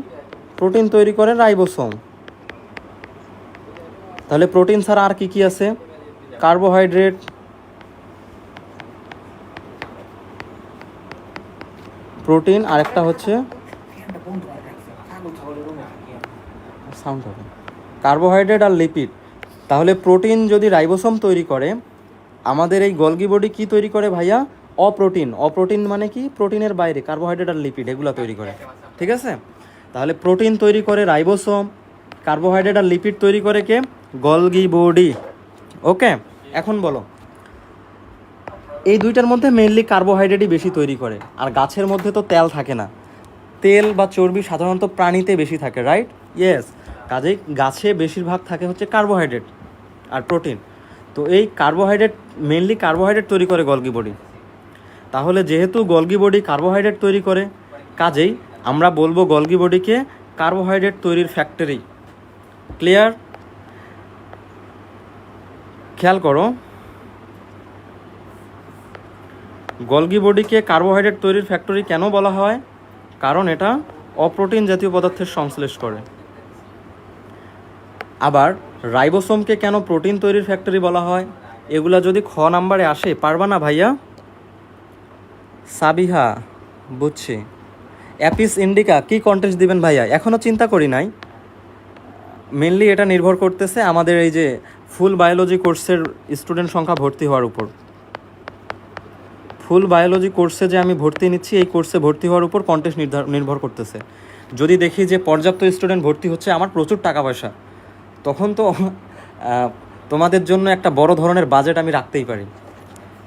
প্রোটিন তৈরি করে রাইবোসোম। তাহলে প্রোটিন ছাড়া আর কি কি আছে? কার্বোহাইড্রেট, প্রোটিন, আরেকটা হচ্ছে সাউন্ড হবে, কার্বোহাইড্রেট আর লিপিড। তাহলে প্রোটিন যদি রাইবোসোম তৈরি করে, আমাদের এই গলগি বডি কি তৈরি করে ভাইয়া? অপ্রোটিন। অপ্রোটিন মানে কি? প্রোটিনের বাইরে কার্বোহাইড্রেট আর লিপিড এগুলো তৈরি করে। ঠিক আছে। তাহলে প্রোটিন তৈরি করে রাইবোসোম, কার্বোহাইড্রেট আর লিপিড তৈরি করে কে? Golgi body. ওকে। এখন বলো, এই দুইটার মধ্যে মেইনলি কার্বোহাইড্রেটই বেশি তৈরি করে। আর গাছের মধ্যে তো তেল থাকে না, তেল বা চর্বি সাধারণত প্রাণীতে বেশি থাকে, রাইট? ইয়েস। কাজেই গাছে বেশিরভাগ থাকে হচ্ছে কার্বোহাইড্রেট আর প্রোটিন। তো এই কার্বোহাইড্রেট, মেইনলি কার্বোহাইড্রেট তৈরি করে গলগি বডি। তাহলে যেহেতু গলগি বডি কার্বোহাইড্রেট তৈরি করে, কাজেই আমরা বলবো গলগি বডিকে কার্বোহাইড্রেট তৈরির ফ্যাক্টরি। ক্লিয়ার? খেয়াল করো, গলগি বডিকে কার্বোহাইড্রেট তৈরির ফ্যাক্টরি কেন বলা হয়? কারণ এটা অপ্রোটিন জাতীয় পদার্থের সংশ্লেষ করে। আবার রাইবোসোমকে কেন প্রোটিন তৈরির ফ্যাক্টরি বলা হয়? এগুলা যদি খ নাম্বারে আসে, পারবা না ভাইয়া? সাবিহা, বুঝছি। অ্যাপিস ইন্ডিকা কি কন্টেস্ট দিবেন ভাইয়া? এখনও চিন্তা করি নাই। মেনলি এটা নির্ভর করতেছে আমাদের এই যে ফুল বায়োলজি কোর্সের স্টুডেন্ট সংখ্যা ভর্তি হওয়ার উপর। ফুল বায়োলজি কোর্সে যে আমি ভর্তি নিচ্ছি, এই কোর্সে ভর্তি হওয়ার উপর কন্টেস্ট নির্ভর করতেছে। যদি দেখি যে পর্যাপ্ত স্টুডেন্ট ভর্তি হচ্ছে, আমার প্রচুর টাকা পয়সা, তখন তো তোমাদের জন্য একটা বড় ধরনের বাজেট আমি রাখতেই পারি।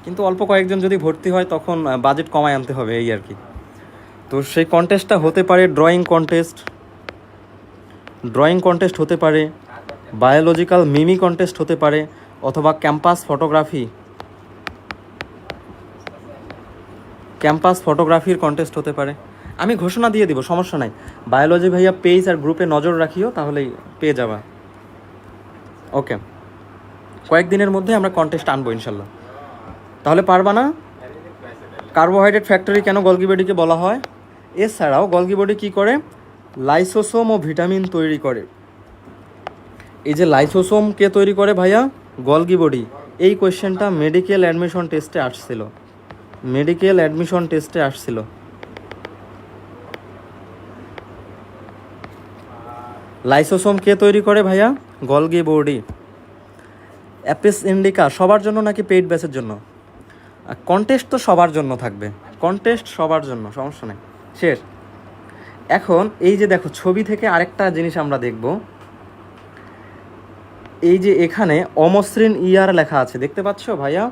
কিন্তু অল্প কয়েকজন যদি ভর্তি হয়, তখন বাজেট কমায় আনতে হবে, এই আর কি। তো সেই কন্টেস্টটা হতে পারে ড্রয়িং কন্টেস্ট হতে পারে, বায়োলজিক্যাল মিমি কন্টেস্ট হতে পারে, অথবা ক্যাম্পাস ফটোগ্রাফির কন্টেস্ট হতে পারে। আমি ঘোষণা দিয়ে দিব, সমস্যা নাই। বায়োলজি ভাইয়া পেজ আর গ্রুপে নজর রাখিও, তাহলেই পেয়ে যাবা। ওকে, কয়েকদিনের মধ্যে আমরা কন্টেস্ট আনবো ইনশাল্লাহ। তাহলে পারবা না? কার্বোহাইড্রেট ফ্যাক্টরি কেন গলগি বডিকে বলা হয়? এছাড়াও গলগি বডি কী করে? লাইসোসোম ও ভিটামিন তৈরি করে। এই যে লাইসোসোম কে তৈরি করে ভাইয়া? Golgi body. এই কোয়েশ্চেনটা মেডিকেল অ্যাডমিশন টেস্টে আসছিল। মেডিকেল অ্যাডমিশন টেস্টে আসছিল। লাইসোসোম কে তৈরি করে ভাইয়া? Golgi body. অ্যাপিস ইন্ডিকা সবার জন্য নাকি পেইড ব্যাচের জন্য? কন্টেস্ট তো সবার জন্য থাকবে, কন্টেস্ট সবার জন্য, সমস্যা নেই। শেষ। এখন এই যে দেখো ছবি থেকে আরেকটা জিনিস আমরা দেখব, এই যে এখানে অমসৃণ ইয়ার লেখা আছে, দেখতে পাচ্ছ ভাইয়া?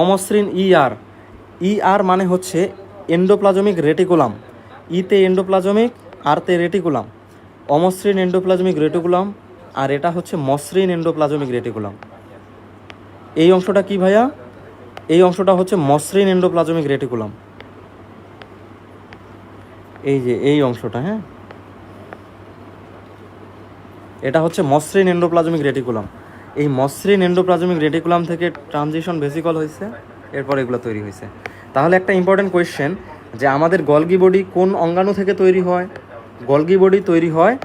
অমসৃণ ইয়ার, ইয়ার মানে হচ্ছে এন্ডোপ্লাজমিক রেটিকুলাম। ইতে এন্ডোপ্লাজমিক, আরতে রেটিকুলাম। অমসৃণ এন্ডোপ্লাজমিক রেটিকুলাম, আর এটা হচ্ছে মসৃণ এন্ডোপ্লাজমিক রেটিকুলাম। এই অংশটা কি ভাইয়া? এই অংশটা হচ্ছে মসৃণ এন্ডোপ্লাজমিক রেটিকুলাম। এই যে এই অংশটা, হ্যাঁ, এটা হচ্ছে মসৃণ এন্ডোপ্লাজমিক রেটিকুলাম। এই মসৃণ এন্ডোপ্লাজমিক রেটিকুলাম থেকে ট্রানজিশন ভেসিকল হয়েছে, এরপর এগুলো তৈরি হয়েছে। তাহলে একটা ইম্পর্টেন্ট কোয়েশ্চেন, যে আমাদের গলগি বডি কোন অঙ্গাণু থেকে তৈরি হয়? গলগি বডি তৈরি হয়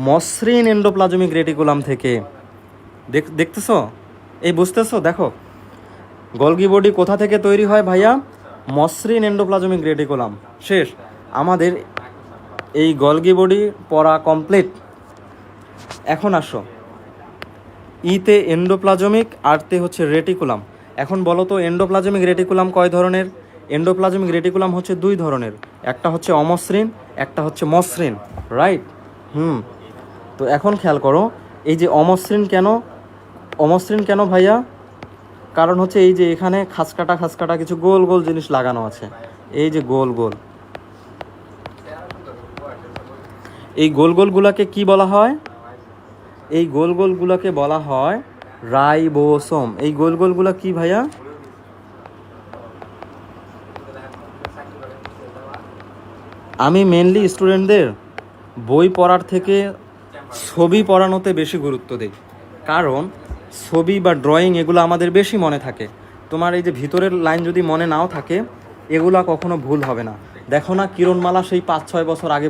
মসৃণ এন্ডোপ্লাজমিক রেটিকুলাম থেকে। দেখতেছো? এই বুঝতেছো? দেখো গলগি বডি কোথা থেকে তৈরি হয় ভাইয়া? মসৃণ এন্ডোপ্লাজমিক রেটিকুলাম। শেষ। আমাদের এই গলগি বডি পড়া কমপ্লিট। এখন আসো, ইতে এন্ডোপ্লাজমিক, আরতে হচ্ছে রেটিকুলাম। এখন বলো তো এন্ডোপ্লাজমিক রেটিকুলাম কয় ধরনের? এন্ডোপ্লাজমিক রেটিকুলাম হচ্ছে দুই ধরনের, একটা হচ্ছে অমসৃণ, একটা হচ্ছে মসৃণ, রাইট? তো এখন খেয়াল করো, এই যে অমসৃণ কেন, অমসৃণ কেন ভাইয়া? কারণ হচ্ছে এই যে এখানে খাসকাটা খাসকাটা কিছু গোল গোল জিনিস লাগানো আছে, এই যে গোল গোল, এই গোল গোলগুলোকে কি বলা হয়? এই গোল গোলগুলোকে বলা হয় রাইবোসোম। এই গোল গোলগুলো কি ভাইয়া? আমি মেনলি স্টুডেন্টদের বই পড়ার থেকে ছবি পড়ানোতে বেশি গুরুত্ব দিই, কারণ ছবি বা ড্রয়িং এগুলো আমাদের বেশি মনে থাকে। তোমার এই যে ভিতরের লাইন যদি মনে নাও থাকে, এগুলা কখনো ভুল হবে না। দেখো না কিরণমালা সেই 5-6 বছর আগে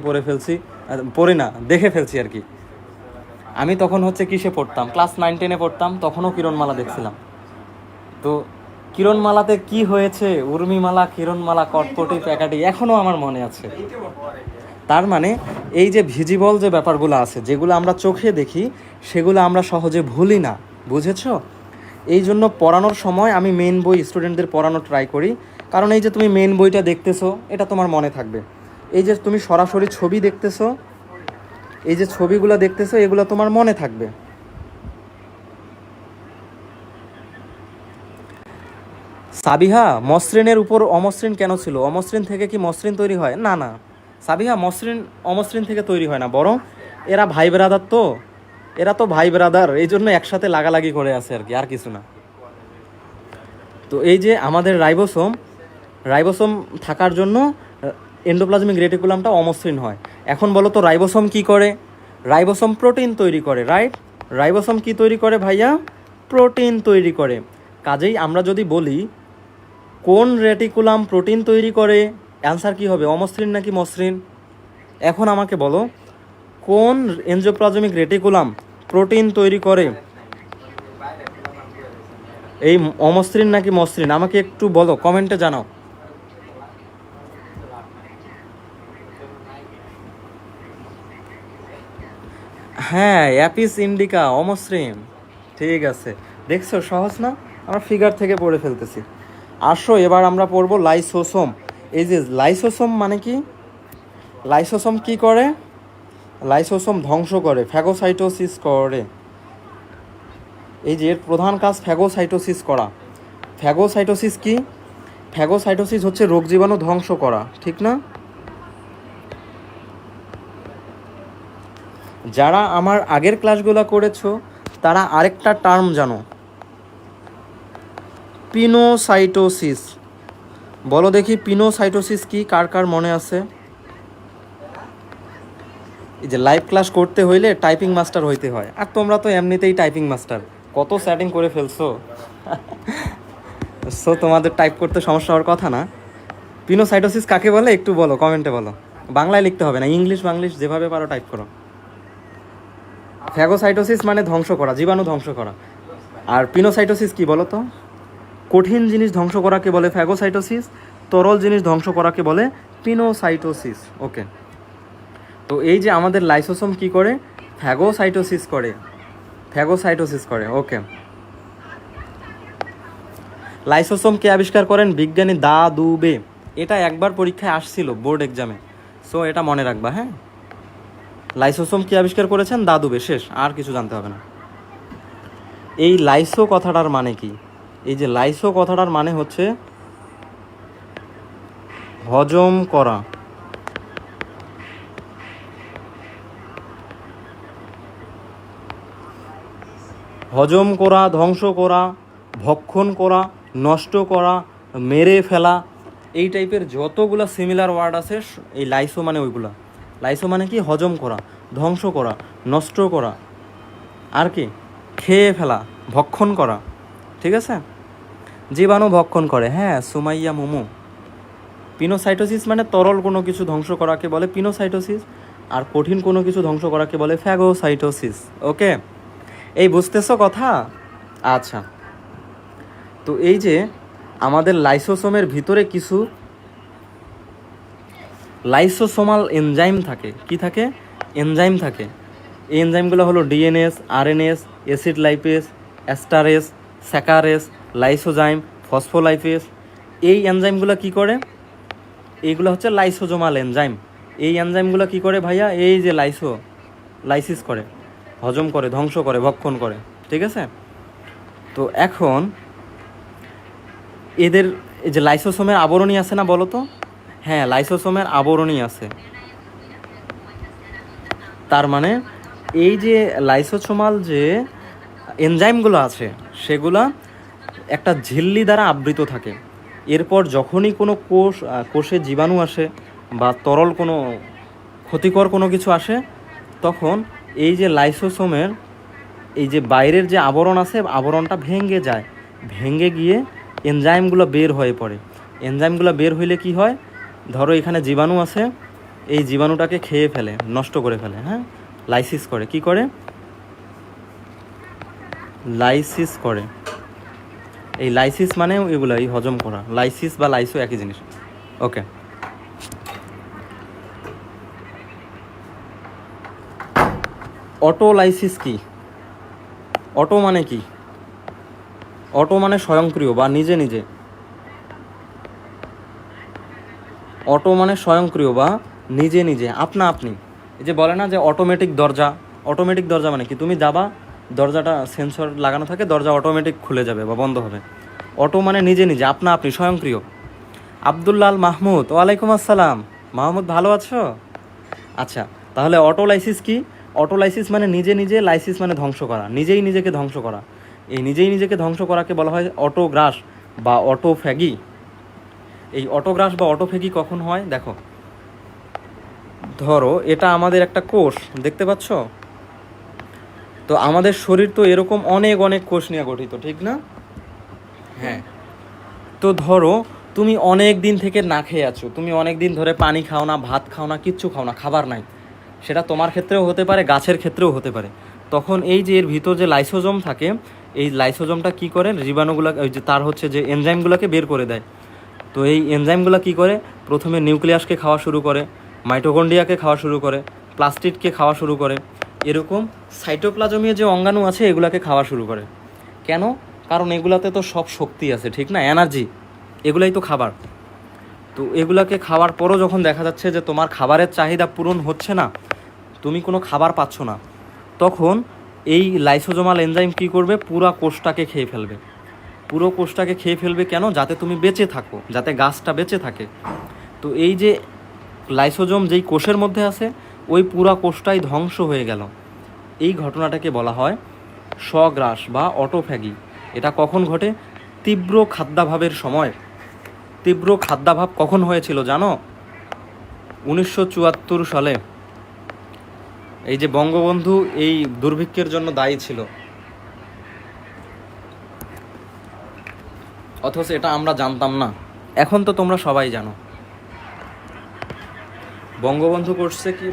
পড়ে না, দেখে ফেলছি আর কি। আমি তখন হচ্ছে কিসে পড়তাম, ক্লাস 9-10-এ পড়তাম, তখনও কিরণমালা দেখছিলাম। তো কিরণমালাতে কি হয়েছে, উর্মিমালা, কিরণমালা, কটকটি, প্যাকাটি, এখনও আমার মনে আছে। তার মানে এই যে ভিজিবল যে ব্যাপারগুলো আছে, যেগুলো আমরা চোখে দেখি, সেগুলো আমরা সহজে ভুলি না, বুঝেছো? এই জন্য পড়ানোর সময় আমি মেন বই স্টুডেন্টদের পড়ানো ট্রাই করি, কারণ এই যে তুমি মেন বইটা দেখতেছো, এটা তোমার মনে থাকবে। এই যে তুমি সরাসরি ছবি দেখতেছো, এই যে ছবিগুলো দেখতেছো, এগুলো তোমার মনে থাকবে। সাবিহা, মসৃণের উপর অমসৃণ কেন ছিল? অমসৃণ থেকে কি মসৃণ তৈরি হয়? না না সাবিহা, অমসৃণ থেকে তৈরি হয় না, বরং এরা ভাই ব্রাদার, তো এরা তো ভাই ব্রাদার, এই জন্য একসাথে লাগালাগি করে আছে আর কি, আর কিছু না। তো এই যে আমাদের রাইবোসোম থাকার জন্য এন্ডোপ্লাজমিক রেটিকুলামটা অমসৃণ হয়। এখন বলো তো রাইবোসোম কি করে? রাইবোসোম প্রোটিন তৈরি করে, রাইট? রাইবোসোম কি তৈরি করে ভাইয়া? প্রোটিন তৈরি করে। কাজেই আমরা যদি বলি কোন রেটিকুলাম প্রোটিন তৈরি করে, অ্যান্সার কি হবে? অমসৃণ নাকি মসৃণ? এখন আমাকে বলো, কোন এন্ডোপ্লাজমিক রেটিকুলাম প্রোটিন তৈরি করে? এই অমসৃণ নাকি মসৃণ? আমাকে একটু বলো, কমেন্টে জানাও। হ্যাঁ, অ্যাপিস ইন্ডিকা অমসৃণ। ঠিক আছে, দেখছো সহজ না? আমরা ফিগার থেকে পড়ে ফেলতেছি। আসো এবার আমরা পড়বো লাইসোসোম। এই যে লাইসোসোম মানে কি? লাইসোসোম কি করে? লাইসোসোম ধ্বংস করে, ফ্যাগোসাইটোসিস করে। এই যে এর প্রধান কাজ ফ্যাগোসাইটোসিস করা। ফ্যাগোসাইটোসিস কি? ফ্যাগোসাইটোসিস হচ্ছে রোগ জীবাণু ধ্বংস করা, ঠিক না? যারা আমার আগের ক্লাসগুলো করেছো তারা আরেকটা টার্ম জানো, পিনোসাইটোসিস। বলো দেখি পিনোসাইটোসিস কি, কার কার মনে আছে? এই যে লাইভ ক্লাস করতে হইলে টাইপিং মাস্টার হইতে হয়, আর তোমরা তো এমনিতেই টাইপিং মাস্টার, কত সেটিং করে ফেলছো। সো তোমাদের টাইপ করতে সমস্যা হওয়ার কথা না। পিনোসাইটোসিস কাকে বলে একটু বলো, কমেন্টে বলো। বাংলায় লিখতে হবে না, ইংলিশ বাংলিশ যেভাবে পারো টাইপ করো। ফ্যাগোসাইটোসিস মানে ধ্বংস করা, জীবাণু ধ্বংস করা। আর পিনোসাইটোসিস কি বলো তো? কঠিন জিনিস ধ্বংস করাকে বলে ফ্যাগোসাইটোসিস, তরল জিনিস ধ্বংস করাকে বলে পিনোসাইটোসিস। ওকে, তো এই যে আমাদের লাইসোসোম কি করে, ফ্যাগোসাইটোসিস করে, ফ্যাগোসাইটোসিস করে। ওকে, লাইসোসোম কে আবিষ্কার করেন? বিজ্ঞানী দা দুবে। এটা একবার পরীক্ষায় আসছিল বোর্ড এক্সামে, সো এটা মনে রাখবা। হ্যাঁ, লাইসোসোম কে আবিষ্কার করেছেন? দা দুবে। শেষ, আর কিছু জানতে হবে না। এই লাইসো কথাটার মানে কি? এই যে লাইসো কথাটার মানে হচ্ছে হজম করা। হজম করা, ধ্বংস করা, ভক্ষণ করা, নষ্ট করা, মেরে ফেলা, এই টাইপের যতগুলো সিমিলার ওয়ার্ড আছে এই লাইসো মানে ওইগুলা। লাইসো মানে কি? হজম করা, ধ্বংস করা, নষ্ট করা, আর কি খেয়ে ফেলা, ভক্ষণ করা। ঠিক আছে, জীবাণু ভক্ষণ করে। হ্যাঁ, সুমাইয়া মোমো। পিনোসাইটোসিস মানে তরল কোনো কিছু ধ্বংস করাকে বলে পিনোসাইটোসিস, আর কঠিন কোনো কিছু ধ্বংস করাকে বলে ফ্যাগোসাইটোসিস। ওকে, এই বুঝতেছো কথা? আচ্ছা, তো এই যে আমাদের লাইসোসোমের ভিতরে কিছু লাইসোসোমাল এনজাইম থাকে। কি থাকে? এনজাইম থাকে। এই এনজাইমগুলো হলো DNase, RNase, acid lipase, esterase, sucrase, lysozyme, phospholipase. এই এনজাইমগুলো কি করে? এইগুলো হচ্ছে লাইসোজোমাল এনজাইম। এই এনজাইমগুলো কি করে ভাইয়া? এই যে লাইসিস করে, হজম করে, ধ্বংস করে, ভক্ষণ করে। ঠিক আছে, তো এখন এদের এই যে লাইসোসোমের আবরণী আছে না, বলো তো? হ্যাঁ, লাইসোসোমের আবরণী আছে। তার মানে এই যে লাইসোসোমাল যে এনজাইমগুলো আছে সেগুলা একটা ঝিল্লি দ্বারা আবৃত থাকে। এরপর যখনই কোনো কোষে জীবাণু আসে বা তরল কোনো ক্ষতিকর কোনো কিছু আসে, তখন এই যে লাইসোসোমের এই যে বাইরের যে আবরণ আছে, আবরণটা ভেঙে যায়, ভেঙে গিয়ে এনজাইমগুলো বের হয়ে পড়ে। এনজাইমগুলো বের হইলে কি হয়? ধরো এখানে জীবাণু আছে, এই জীবাণুটাকে খেয়ে ফেলে, নষ্ট করে ফেলে। হ্যাঁ, লাইসিস করে। কি করে? লাইসিস করে। এই লাইসিস মানে এগুলো, এই হজম করা। লাইসিস বা লাইসো একই জিনিস। ওকে, অটোলাইসিস কি? অটো মানে কি? অটো মানে স্বয়ংক্রিয় বা নিজে নিজে। অটো মানে স্বয়ংক্রিয় বা নিজে নিজে, আপনা আপনি। এই যে বলে না যে অটোমেটিক দরজা। অটোমেটিক দরজা মানে কি? তুমি যাবা, দরজাটা সেন্সর লাগানো থাকে, দরজা অটোমেটিক খুলে যাবে বা বন্ধ হবে। অটো মানে নিজে নিজে, আপনা আপনি, স্বয়ংক্রিয়। আব্দুল্লাল মাহমুদ, ওয়ালাইকুম আসসালাম। মাহমুদ, ভালো আছো? আচ্ছা, তাহলে অটোলাইসিস কি? অটোলাইসিস মানে নিজে নিজে, লাইসিস মানে ধ্বংস করা, নিজেই নিজেকে ধ্বংস করা। এই নিজেই নিজেকে ধ্বংস করাকে বলা হয় অটোগ্রাস বা অটোফ্যাগি। এই অটোগ্রাস বা অটোফ্যাগি কখন হয়? দেখো, ধরো এটা আমাদের একটা কোষ, দেখতে পাচ্ছ? তো আমাদের শরীর তো এরকম অনেক অনেক কোষ নিয়ে গঠিত, ঠিক না? হ্যাঁ, তো ধরো তুমি অনেক দিন থেকে না খেয়ে আছো, তুমি অনেক দিন ধরে পানি খাও না, ভাত খাও না, কিচ্ছু খাও না, খাবার নাই। সেটা তোমার ক্ষেত্রেও হতে পারে, গাছের ক্ষেত্রেও হতে পারে। তখন এই যে এর ভিতর যে লাইসোজোম থাকে, এই লাইসোজোমটা কি করে? জীবাণুগুলো, ওই যে তার হচ্ছে যে এনজাইমগুলোকে বের করে দেয়। তো এই এনজাইমগুলো কি করে? প্রথমে নিউক্লিয়াসকে খাওয়া শুরু করে, মাইটোকন্ড্রিয়াকে খাওয়া শুরু করে, প্লাস্টিডকে খাওয়া শুরু করে, এরকম সাইটোপ্লাজমীয় যে অঙ্গাণু আছে এগুলাকে খাওয়া শুরু করে। কেন? কারণ এগুলাতে তো সব শক্তি আছে, ঠিক না? এনার্জি, এগুলাই তো খাবার। তো এগুলাকে খাওয়ার পরও যখন দেখা যাচ্ছে যে তোমার খাবারের চাহিদা পূরণ হচ্ছে না, তুমি কোনো খাবার পাচ্ছ না, তখন এই লাইসোজোমাল এনজাইম কী করবে? পুরো কোষটাকে খেয়ে ফেলবে। পুরো কোষটাকে খেয়ে ফেলবে কেন? যাতে তুমি বেঁচে থাকো, যাতে গাছটা বেঁচে থাকে। তো এই যে লাইসোজোম যেই কোষের মধ্যে আছে, ওই পুরা কোষটাই ধ্বংস হয়ে গেল। এই ঘটনাটাকে বলা হয় স্বগ্রাস বা অটোফ্যাগি। এটা কখন ঘটে? তীব্র খাদ্যাভাবের সময়। তীব্র খাদ্যাভাব কখন হয়েছিল জানো? 1974 সালে। এই যে বঙ্গবন্ধু এই দুর্ভিক্ষের জন্য দায়ী ছিল, অথচ এটা আমরা জানতাম না। এখন তো তোমরা সবাই জানো বঙ্গবন্ধু করছে কি,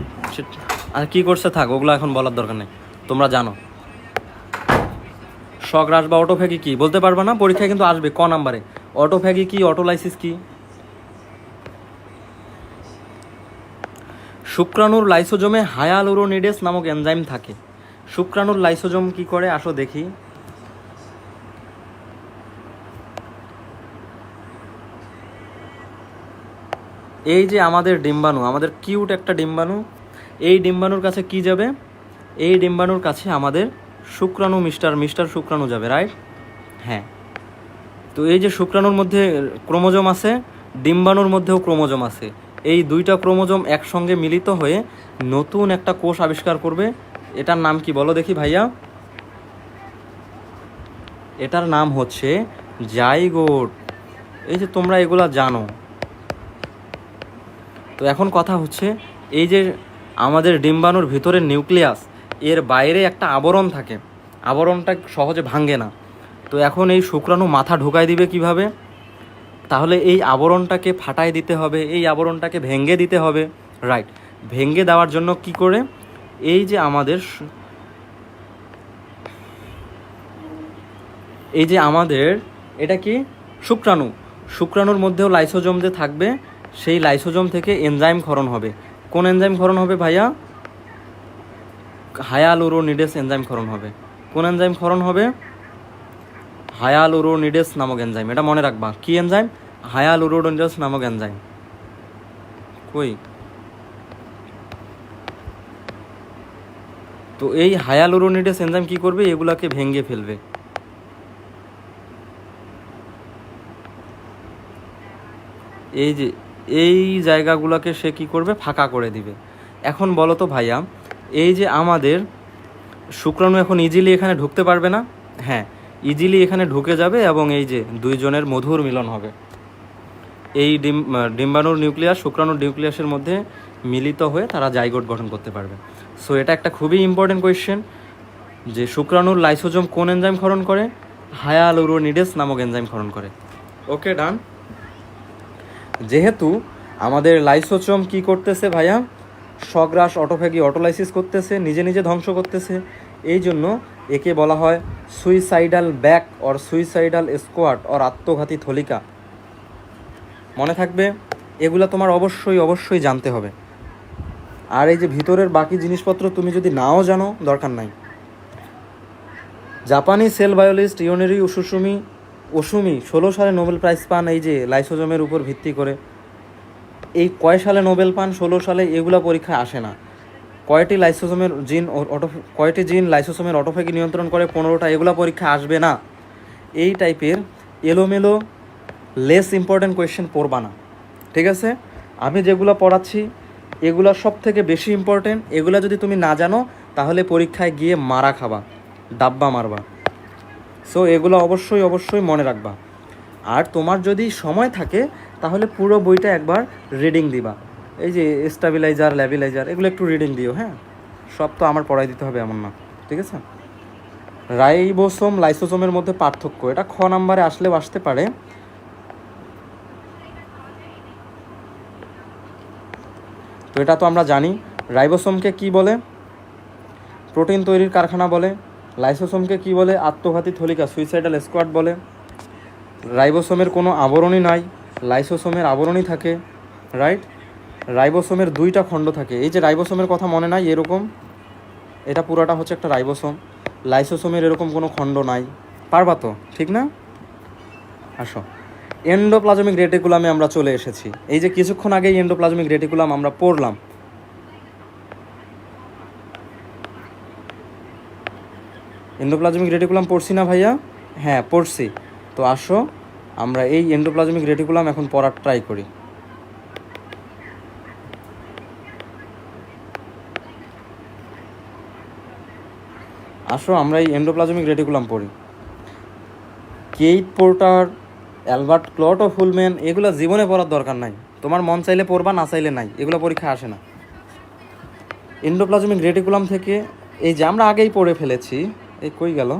আর কি করছে থাক, ওগুলো এখন বলার দরকার নেই, তোমরা জানো। স্বগ্রাস বা অটোফ্যাগি কি বলতে পারবে না, পরীক্ষায় কিন্তু আসবে ক নাম্বারে। অটোফ্যাগি কি, অটোলাইসিস কি? শুক্রাণুর লাইসোজোমে হায়ালুরোনিডেস নামক এনজাইম থাকে। শুক্রাণুর লাইসোজোম কি করে আসো দেখি। এই যে আমাদের ডিম্বাণু, আমাদের কিউট একটা ডিম্বাণু, এই ডিম্বাণুর কাছে কি যাবে? এই ডিম্বাণুর কাছে আমাদের শুক্রাণু মিস্টার শুক্রাণু যাবে, রাইট? হ্যাঁ। তো এই যে শুক্রাণুর মধ্যে ক্রোমোজোম আছে, ডিম্বাণুর মধ্যেও ক্রোমোজোম আছে, এই দুইটা ক্রোমোজোম একসঙ্গে মিলিত হয়ে নতুন একটা কোষ আবিষ্কার করবে। এটার নাম কি বলো দেখি ভাইয়া? এটার নাম হচ্ছে জাইগোট। এই যে তোমরা এগুলা জানো। তো এখন কথা হচ্ছে, এই যে আমাদের ডিম্বাণুর ভিতরের নিউক্লিয়াস, এর বাইরে একটা আবরণ থাকে, আবরণটা সহজে ভাঙে না। তো এখন এই শুক্রাণু মাথা ঢোকায় দিবে কিভাবে? তাহলে এই আবরণটাকে ফাটায় দিতে হবে, এই আবরণটাকে ভেঙে দিতে হবে, রাইট? ভেঙে দেওয়ার জন্য কি করে? এই যে আমাদের এটা কি শুক্রাণু, শুক্রাণুর মধ্যেও লাইসোজোম যে থাকবে, সেই লাইসোজোম থেকে এনজাইম ক্ষরণ হবে। কোন এনজাইম ক্ষরণ হবে ভাইয়া? হায়ালুরোনিডেস এনজাইম ক্ষরণ হবে। কোন এনজাইম ক্ষরণ হবে? হায়ালুরোনিডেস নামক এনজাইম। এটা মনে রাখবা, কি এনজাইম? হায়ালুরোনিডেস নামক এনজাইম। কই? তো এই হায়ালুরোনিডেস এনজাইম কি করবে? এগুলাকে ভেঙে ফেলবে। এই যে এই জায়গাগুলোকে সে কি করবে? ফাঁকা করে দিবে। এখন বলো তো ভাইয়া, এই যে আমাদের শুক্রাণু এখন ইজিলি এখানে ঢুকতে পারবে না? হ্যাঁ, ইজিলি এখানে ঢুকে যাবে এবং এই যে দুইজনের মধুর মিলন হবে। এই ডিম্বাণুর নিউক্লিয়াস শুক্রাণুর নিউক্লিয়াসের মধ্যে মিলিত হয়ে তারা জাইগোট গঠন করতে পারবে। সো এটা একটা খুবই ইম্পর্টেন্ট কোয়েশ্চেন, যে শুক্রাণুর লাইসোজোম কোন এনজাইম ক্ষরণ করে? হায়ালুরোনিডেস নামক এনজাইম ক্ষরণ করে। ওকে, ডান। যেহেতু আমাদের লাইসোজোম কি করতেছে ভাইয়া? স্বগ্রাস অটোফ্যাগি অটোলাইসিস করতেছে, নিজে নিজে ধ্বংস করতেছে, এই জন্য একে বলা হয় suicidal back or suicidal squad or আত্মঘাতী থলিকা। মনে থাকবে, এগুলো তোমার অবশ্যই জানতে হবে। আর এই যে ভিতরের বাকি জিনিসপত্র তুমি যদি নাও জানো, দরকার নাই। জাপানি সেল বায়োলজিস্ট ইয়োনেরি ওসুমি 16 সালে নোবেল প্রাইজ পান এই যে লাইসোজোমের উপর ভিত্তি করে। এই কয় সালে নোবেল পান? 16 সালে। এগুলা পরীক্ষায় আসে না। কয়টি জিন লাইসোজোমের অটোফ্যাগি নিয়ন্ত্রণ করে? 15টা। এগুলা পরীক্ষা আসবে না। এই টাইপের এলোমেলো লেস ইম্পর্টেন্ট কোয়েশ্চেন পড়বা না, ঠিক আছে? আমি যেগুলো পড়াচ্ছি এগুলো সব থেকে বেশি ইম্পর্টেন্ট। এগুলো যদি তুমি না জানো তাহলে পরীক্ষায় গিয়ে মারা খাবা, ডাব্বা মারবা। সো এগুলো অবশ্যই মনে রাখবা। আর তোমার যদি সময় থাকে তাহলে পুরো বইটা একবার রিডিং দিবা। এই যে স্টাবিলাইজার, ল্যাবিলাইজার, এগুলো একটু রিডিং দিও, হ্যাঁ? সব তো আমার পড়াই দিতে হবে এমন না, ঠিক আছে? রাইবোসোম লাইসোসোমের মধ্যে পার্থক্য, এটা খ নাম্বারে আসলেও আসতে পারে। তো এটা তো আমরা জানি। রাইবোসোমকে কি বলে? প্রোটিন তৈরির কারখানা বলে। লাইসোসোমকে কি বলে? আত্মঘাতী থলিকা, সুইসাইডাল স্কোয়াড বলে। রাইবোসোমের কোনো আবরণই নাই, লাইসোসোমের আবরণই থাকে, রাইট? রাইবোসোমের 2টা খণ্ড থাকে। এই যে রাইবোসোমের কথা মনে নাই? এরকম, এটা পুরোটা হচ্ছে একটা রাইবোসোম। লাইসোসোমের এরকম কোনো খণ্ড নাই। পারবা তো, ঠিক না? আসো, এন্ডোপ্লাজমিক রেটিকুলামে আমরা চলে এসেছি। এই যে কিছুক্ষণ আগেই এন্ডোপ্লাজমিক রেটিকুলাম আমরা পড়লাম। এন্ডোপ্লাজমিক রেটিকুলাম পড়ছি না ভাইয়া? হ্যাঁ, পড়ছি। তো আসো আমরা এই এন্ডোপ্লাজমিক রেটিকুলাম এখন পড়ার ট্রাই করি। আসো আমরা এই এন্ডোপ্লাজমিক রেটিকুলাম পড়ি। কেইট পোর্টার, অ্যালবার্ট ক্লট ও ফুলম্যান, এগুলো জীবনে পড়ার দরকার নাই। তোমার মন চাইলে পড়বা, না চাইলে নাই। এগুলো পরীক্ষা আসে না। এন্ডোপ্লাজমিক রেটিকুলাম থেকে এই যে আমরা আগেই পড়ে ফেলেছি, এই কই গেল?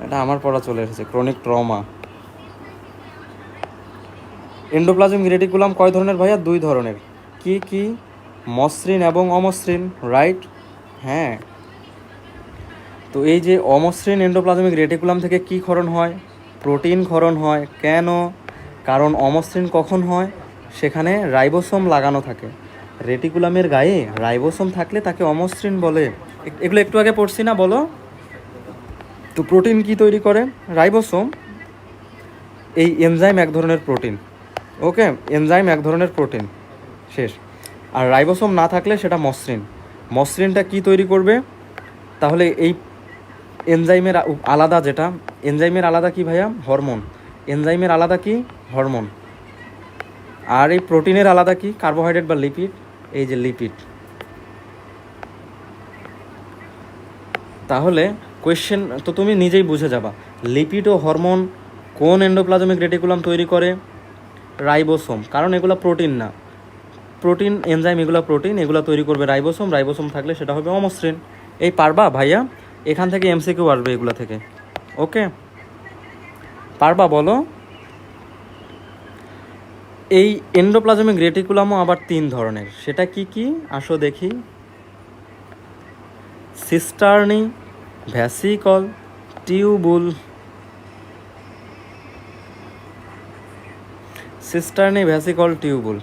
এটা আমার পড়া চলে এসেছে, ক্রনিক ট্রমা। এন্ডোপ্লাজমিক রেটিকুলাম কয় ধরনের ভাইয়া? 2 ধরনের। কি কি? মসৃণ এবং অমসৃণ, রাইট? হ্যাঁ। তো তো এই যে অমসৃণ এন্ডোপ্লাজমিক রেটিকুলাম থেকে কি ক্ষরণ হয়? প্রোটিন ক্ষরণ হয়। কেন? কারণ অমসৃণ কখন হয়? সেখানে রাইবোসোম লাগানো থাকে। রেটিকুলামের গায়ে রাইবোসোম থাকলে তাকে অমসৃণ বলে। এগুলো একটু আগে পড়ছি না, বলো তো। প্রোটিন কি তৈরি করে? রাইবোসোম। এই এনজাইম এক ধরনের প্রোটিন। ওকে, এনজাইম এক ধরনের প্রোটিন, শেষ। আর রাইবোসোম না থাকলে সেটা মসৃণ। মসৃণটা কি তৈরি করবে? তাহলে এই এনজাইমের আলাদা, যেটা এনজাইমের আলাদা কি ভাইয়া? হরমোন। এনজাইমের আলাদা কি? হরমোন। আর এই প্রোটিনের আলাদা কি? কার্বোহাইড্রেট বা লিপিড। এই যে লিপিড। তাহলে কোয়েশ্চেন তো তুমি নিজেই বুঝে যাবা। লিপিড ও হরমোন কোন এন্ডোপ্লাজমিক রেটিকুলাম তৈরি করে? রাইবোসোম। কারণ এগুলো প্রোটিন না, প্রোটিন এনজাইম এগুলো প্রোটিন, এগুলো তৈরি করবে রাইবোসোম। রাইবোসোম থাকলে সেটা হবে অমসৃণ। এই পারবা ভাইয়া? এখান থেকে এমসিকিউ আসবে এগুলো থেকে। ওকে, পারবা বলো? এই এন্ডোপ্লাজমিক রেটিকুলামও আবার 3 ধরনের। সেটা কি কি আসো দেখি। সিস্টার্নি, ভ্যাসিকল, টিউবুল। সিস্টার্নি, vesicle, tubule.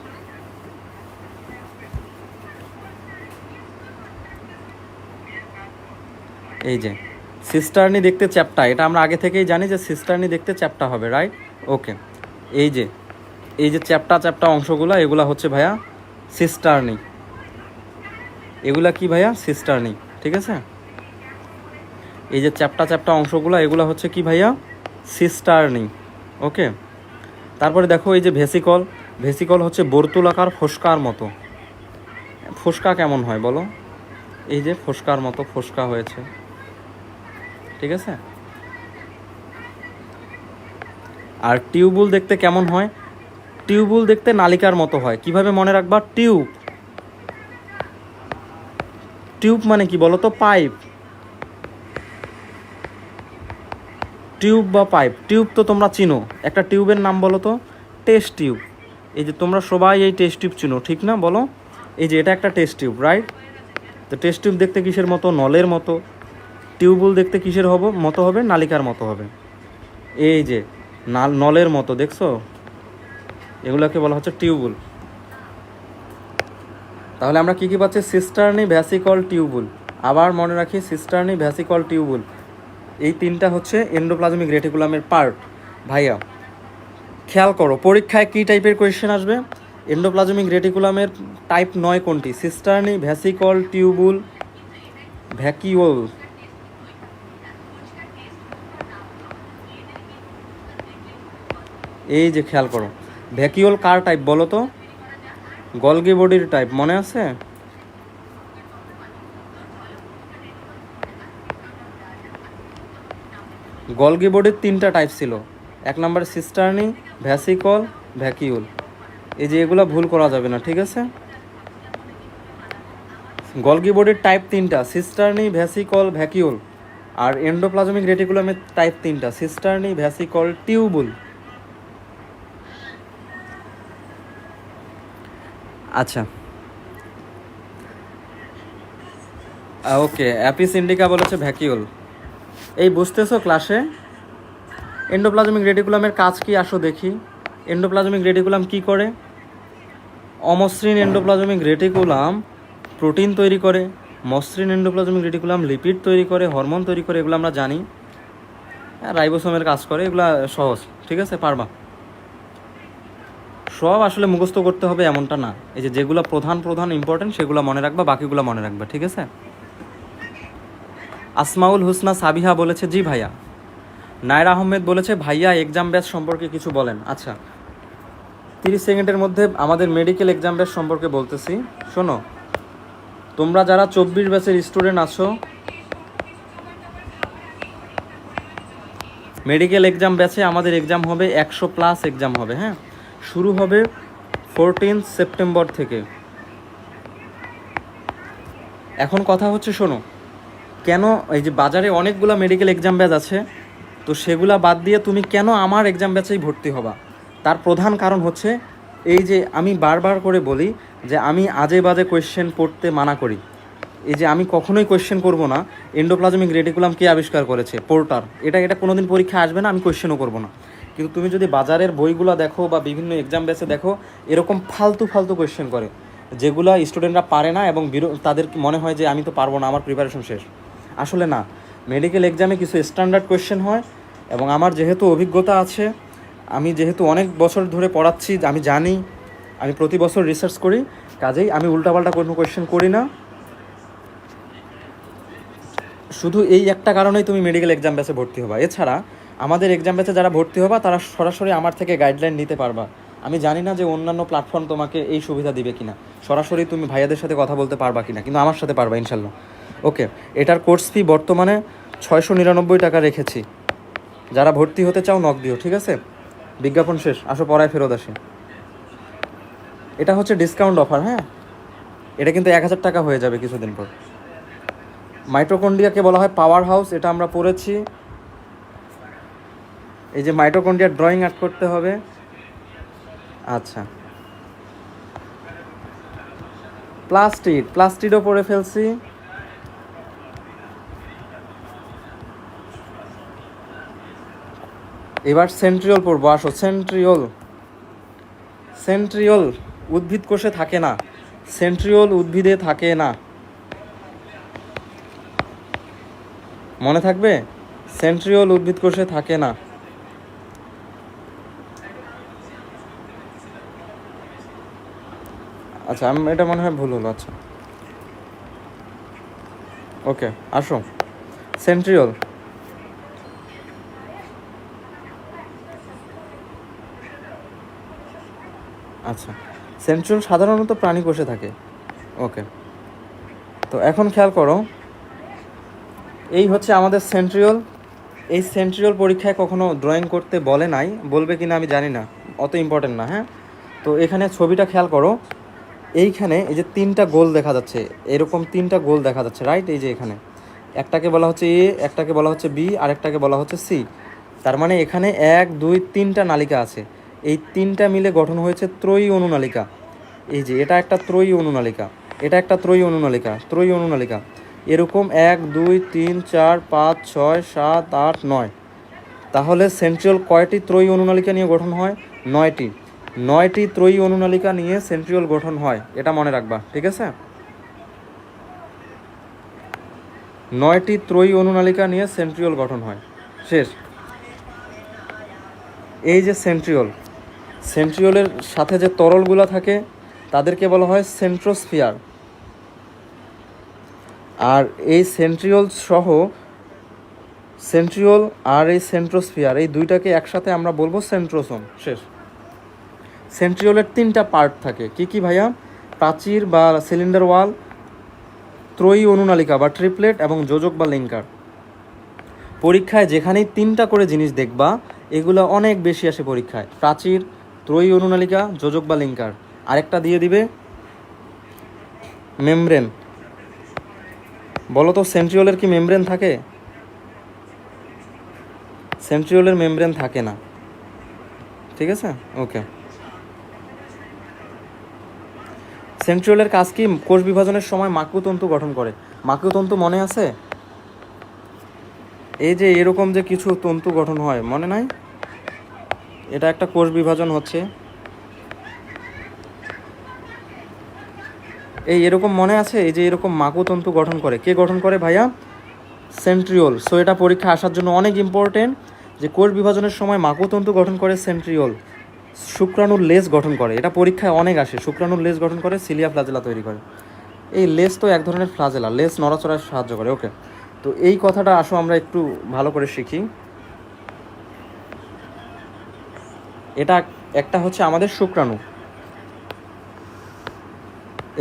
এই যে সিস্টার্নি দেখতে চ্যাপ্টা, এটা আমরা আগে থেকেই জানি যে সিস্টার্নি দেখতে চ্যাপ্টা হবে, রাইট? ওকে, এই যে চ্যাপ্টা চ্যাপ্টা অংশগুলো, এগুলা হচ্ছে ভাইয়া সিস্টার্নি। এগুলা কি ভাইয়া? সিস্টার্নি, ঠিক আছে? এই যে চ্যাপ্টা চ্যাপ্টা অংশগুলো, এগুলো হচ্ছে কি ভাইয়া? সিস্টার্নি। ওকে, তারপরে দেখো এই যে ভেসিকল। ভেসিকল হচ্ছে বর্তুলাকার ফোস্কার মতো। ফোস্কা কেমন হয় বলো? এই যে ফোস্কার মতো ফোস্কা হয়েছে, ঠিক আছে? আর টিউবুল দেখতে কেমন হয়? টিউবুল দেখতে নালিকার মতো হয়। কিভাবে মনে রাখবা? টিউব। টিউব মানে কি বলো তো? পাইপ। টিউব বা পাইপ। টিউব তো তোমরা চিনো, একটা টিউবের নাম বলো তো? Test tube. এই যে তোমরা সবাই এই টেস্ট টিউব চিনো, ঠিক না? বলো। এই যে এটা একটা টেস্ট টিউব, রাইট? তো টেস্ট টিউব দেখতে কিসের মতো? নলের মতো। টিউবুল দেখতে কিসের মতো হবে? নালিকার মতো হবে। এই যে নলের মতো, দেখছো? এগুলোকে বলা হচ্ছে টিউবুল। তাহলে আমরা কি কি পাচ্ছি? সিস্টার্নি, ভ্যাসিকল, টিউবুল। আবার মনে রাখি, সিস্টার্নি, ভ্যাসিকল, টিউবুল, এই 3টা হচ্ছে এন্ডোপ্লাজমিক রেটিকুলামের পার্ট। ভাইয়া খেয়াল করো, পরীক্ষায় কী টাইপের কোয়েশ্চেন আসবে? এন্ডোপ্লাজমিক রেটিকুলামের টাইপ 9 কোনটি? Cisternae, vesicle, tubule, vacuole. এই যে খেয়াল করো, ভ্যাকিওল কার টাইপ বলো তো? গলগি বডির টাইপ, মনে আছে? গলগি বডির 3টা টাইপ ছিল। 1 নম্বরে সিস্টার্নি, ভ্যাসিকল, ভ্যাকিউল। এই যে এগুলো ভুল করা যাবে না, ঠিক আছে? গলগি বডির টাইপ 3টা, সিস্টার্নি, ভ্যাসিকল, ভ্যাকিউল। আর এন্ডোপ্লাজমিক রেটিকুলামের টাইপ 3টা, সিস্টার্নি, ভ্যাসিকল, টিউবুল। আচ্ছা, ওকে, অ্যাপিস ইন্ডিকা বলেছে ভ্যাকিউল। এই বুঝতেছো ক্লাসে? এন্ডোপ্লাজমিক রেটিকুলামের কাজ কি আসো দেখি। এন্ডোপ্লাজমিক রেটিকুলাম কি করে? অমসৃণ এন্ডোপ্লাজমিক রেটিকুলাম প্রোটিন তৈরি করে। মসৃণ এন্ডোপ্লাজমিক রেটিকুলাম লিপিড তৈরি করে, হরমোন তৈরি করে, এগুলো আমরা জানি। রাইবোসোমের কাজ করে, এগুলো সহজ, ঠিক আছে? পারবা। সব আসলে মুখস্থ করতে হবে এমনটা না। এই যে যেগুলো প্রধান প্রধান ইম্পর্টেন্ট সেগুলো মনে রাখবা, বাকিগুলো মনে রাখবা, ঠিক আছে? আসমাউল হুসনা সাবিহা বলেছে জি ভাইয়া। নায়রা আহমেদ বলেছে ভাইয়া এক্সাম ব্যাচ সম্পর্কে কিছু বলেন। আচ্ছা, 30 সেকেন্ডের মধ্যে আমাদের মেডিকেল এক্সাম ব্যাচ সম্পর্কে বলতেছি, শোনো। তোমরা যারা 24 ব্যাচের স্টুডেন্ট আছো, মেডিকেল এক্সাম ব্যাচে আমাদের এক্সাম হবে 100+ এক্সাম হবে, হ্যাঁ? শুরু হবে 14 সেপ্টেম্বর থেকে। এখন কথা হচ্ছে, শোনো, কেন এই যে বাজারে অনেকগুলো মেডিকেল এক্সাম ব্যাচ আছে, তো সেগুলা বাদ দিয়ে তুমি কেন আমার এক্সাম ব্যাচেই ভর্তি হবা? তার প্রধান কারণ হচ্ছে এই যে আমি বারবার করে বলি যে আমি আজে বাজে কোয়েশ্চেন পড়তে মানা করি। এই যে আমি কখনোই কোয়েশ্চেন করব না এন্ডোপ্লাজমিক রেটিকুলাম কে আবিষ্কার করেছে, পোর্টার, এটা কোনোদিন পরীক্ষা আসবে না, আমি কোয়েশ্চেনও করব না। কিন্তু তুমি যদি বাজারের বইগুলো দেখো বা বিভিন্ন এক্সাম বেসে দেখো, এরকম ফালতু ফালতু কোয়েশ্চেন করে যেগুলো স্টুডেন্টরা পারে না এবং তাদের মনে হয় যে আমি তো পারবো না, আমার প্রিপারেশন শেষ। আসলে না, মেডিকেল এক্সামে কিছু স্ট্যান্ডার্ড কোয়েশ্চেন হয় এবং আমার যেহেতু অভিজ্ঞতা আছে, আমি যেহেতু অনেক বছর ধরে পড়াচ্ছি, আমি জানি, আমি প্রতি বছর রিসার্চ করি, কাজেই আমি উল্টাপাল্টা কোনো কোয়েশ্চেন করি না। শুধু এই একটা কারণেই তুমি মেডিকেল এক্সাম ব্যাচে ভর্তি হবা। এছাড়া আমাদের এক্সাম ব্যাচে যারা ভর্তি হবা তারা সরাসরি আমার থেকে গাইডলাইন নিতে পারবা। আমি জানি না যে অন্যান্য প্ল্যাটফর্ম তোমাকে এই সুবিধা দিবে কিনা, সরাসরি তুমি ভাইয়াদের সাথে কথা বলতে পারবা কিনা, কিন্তু আমার সাথে পারবা ইনশাল্লাহ। ওকে, এটার কোর্স ফি বর্তমানে 699 টাকা রেখেছি। যারা ভর্তি হতে চাও নক দিও, ঠিক আছে? বিজ্ঞাপন শেষ, আসো পড়ায় ফেরত আসি। এটা হচ্ছে ডিসকাউন্ট অফার, হ্যাঁ, এটা কিন্তু 1000 টাকা হয়ে যাবে কিছুদিন পর। মাইটোকন্ড্রিয়াকে বলা হয় পাওয়ার হাউস, এটা আমরা পড়েছি। এই যে মাইটোকন্ড্রিয়ার ড্রয়িং আর্ট করতে হবে। আচ্ছা, প্লাস্টিডও পড়ে ফেলছি। এবার সেন্ট্রিওল পড়বো, আসো। সেন্ট্রিওল উদ্ভিদ কোষে থাকে না, সেন্ট্রিওল উদ্ভিদে থাকে না, মনে থাকবে? সেন্ট্রিওল উদ্ভিদ কোষে থাকে না। আচ্ছা, আমি এটা মনে হয় ভুল হলো। আচ্ছা, ওকে, আসো। সেন্ট্রিওল, আচ্ছা, সেন্ট্রিওল সাধারণত প্রাণী কোষে থাকে। ওকে, তো এখন খেয়াল করো, এই হচ্ছে আমাদের সেন্ট্রিওল। এই সেন্ট্রিওল পরীক্ষায় কখনো ড্রয়িং করতে বলে নাই, বলবে কিনা আমি জানি না, অত ইম্পর্টেন্ট না, হ্যাঁ। তো এখানে ছবিটা খেয়াল করো, এইখানে এই যে 3টা গোল দেখা যাচ্ছে, এরকম 3টা গোল দেখা যাচ্ছে, রাইট? এই যে এখানে একটাকে বলা হচ্ছে এ, একটাকে বলা হচ্ছে বি, আর একটাকে বলা হচ্ছে সি। তার মানে এখানে 1 2 3টা নালিকা আছে। এই 3টা মিলে গঠন হয়েছে ত্রয়ী অনুনালিকা। এই যে এটা একটা ত্রয়ী অনুনালিকা, এটা একটা ত্রয়ী অনুনালিকা। এরকম 1 2 3 4 5 6 7 8 9। তাহলে সেন্ট্রিওল কয়টি ত্রয়ী অনুনালিকা নিয়ে গঠন হয়? 9টি ত্রয়ী অনুনালিকা নিয়ে সেন্ট্রিওল গঠন হয়, এটা মনে রাখবা, ঠিক আছে? 9টি ত্রয়ী অনুনালিকা নিয়ে সেন্ট্রিওল গঠন হয়, শেষ। এই যে সেন্ট্রিওলের সাথে যে তরলগুলো থাকে তাদেরকে বলা হয় সেন্ট্রোস্ফিয়ার। আর এই সেন্ট্রিওল আর এই সেন্ট্রোস্ফিয়ার, এই দুইটাকে একসাথে আমরা বলবো সেন্ট্রোসোম, শেষ। সেন্ট্রিওলের 3টা পার্ট থাকে, কি কি ভাইয়া? প্রাচীর বা সিলিন্ডার ওয়াল, ত্রয়ী অনুনালিকা বা ট্রিপলেট, এবং যোজক বা লিঙ্কার। পরীক্ষায় যেখানেই 3টা করে জিনিস দেখবা, এগুলো অনেক বেশি আসে পরীক্ষায়। প্রাচীর, ত্রয়ী অনুনালিকা, যোজক বা লিঙ্কার। আরেকটা দিয়ে দিবে মেমব্রেন। বলো তো সেন্ট্রিওলের কি মেমব্রেন থাকে? সেন্ট্রিওলের মেমব্রেন থাকে না, ঠিক আছে? ওকে, সেন্ট্রিওলের কাজ কি? কোষ বিভাজনের সময় মাকুতন্তু গঠন করে। মাকুতন্তু মনে আছে? এই যে এরকম যে কিছু তন্তু গঠন হয়, মনে নাই? এটা একটা কোষ বিভাজন হচ্ছে, এই এরকম মনে আছে? এই যে এরকম মাকুতন্তু গঠন করে, কে গঠন করে ভাইয়া? সেন্ট্রিওল। সো এটা পরীক্ষা আসার জন্য অনেক ইম্পর্টেন্ট যে কোষ বিভাজনের সময় মাকুতন্তু গঠন করে সেন্ট্রিওল। শুক্রাণুর লেজ গঠন করে, এটা পরীক্ষায় অনেক আসে। শুক্রাণুর লেজ গঠন করে সিলিয়া ফ্লাজেলা তৈরি করে। এই লেজ তো এক ধরনের ফ্লাজেলা, লেজ নড়াচড়ায় সাহায্য করে। ওকে, তো এই কথাটা আসো আমরা একটু ভালো করে শিখি। এটা একটা হচ্ছে আমাদের শুক্রাণু,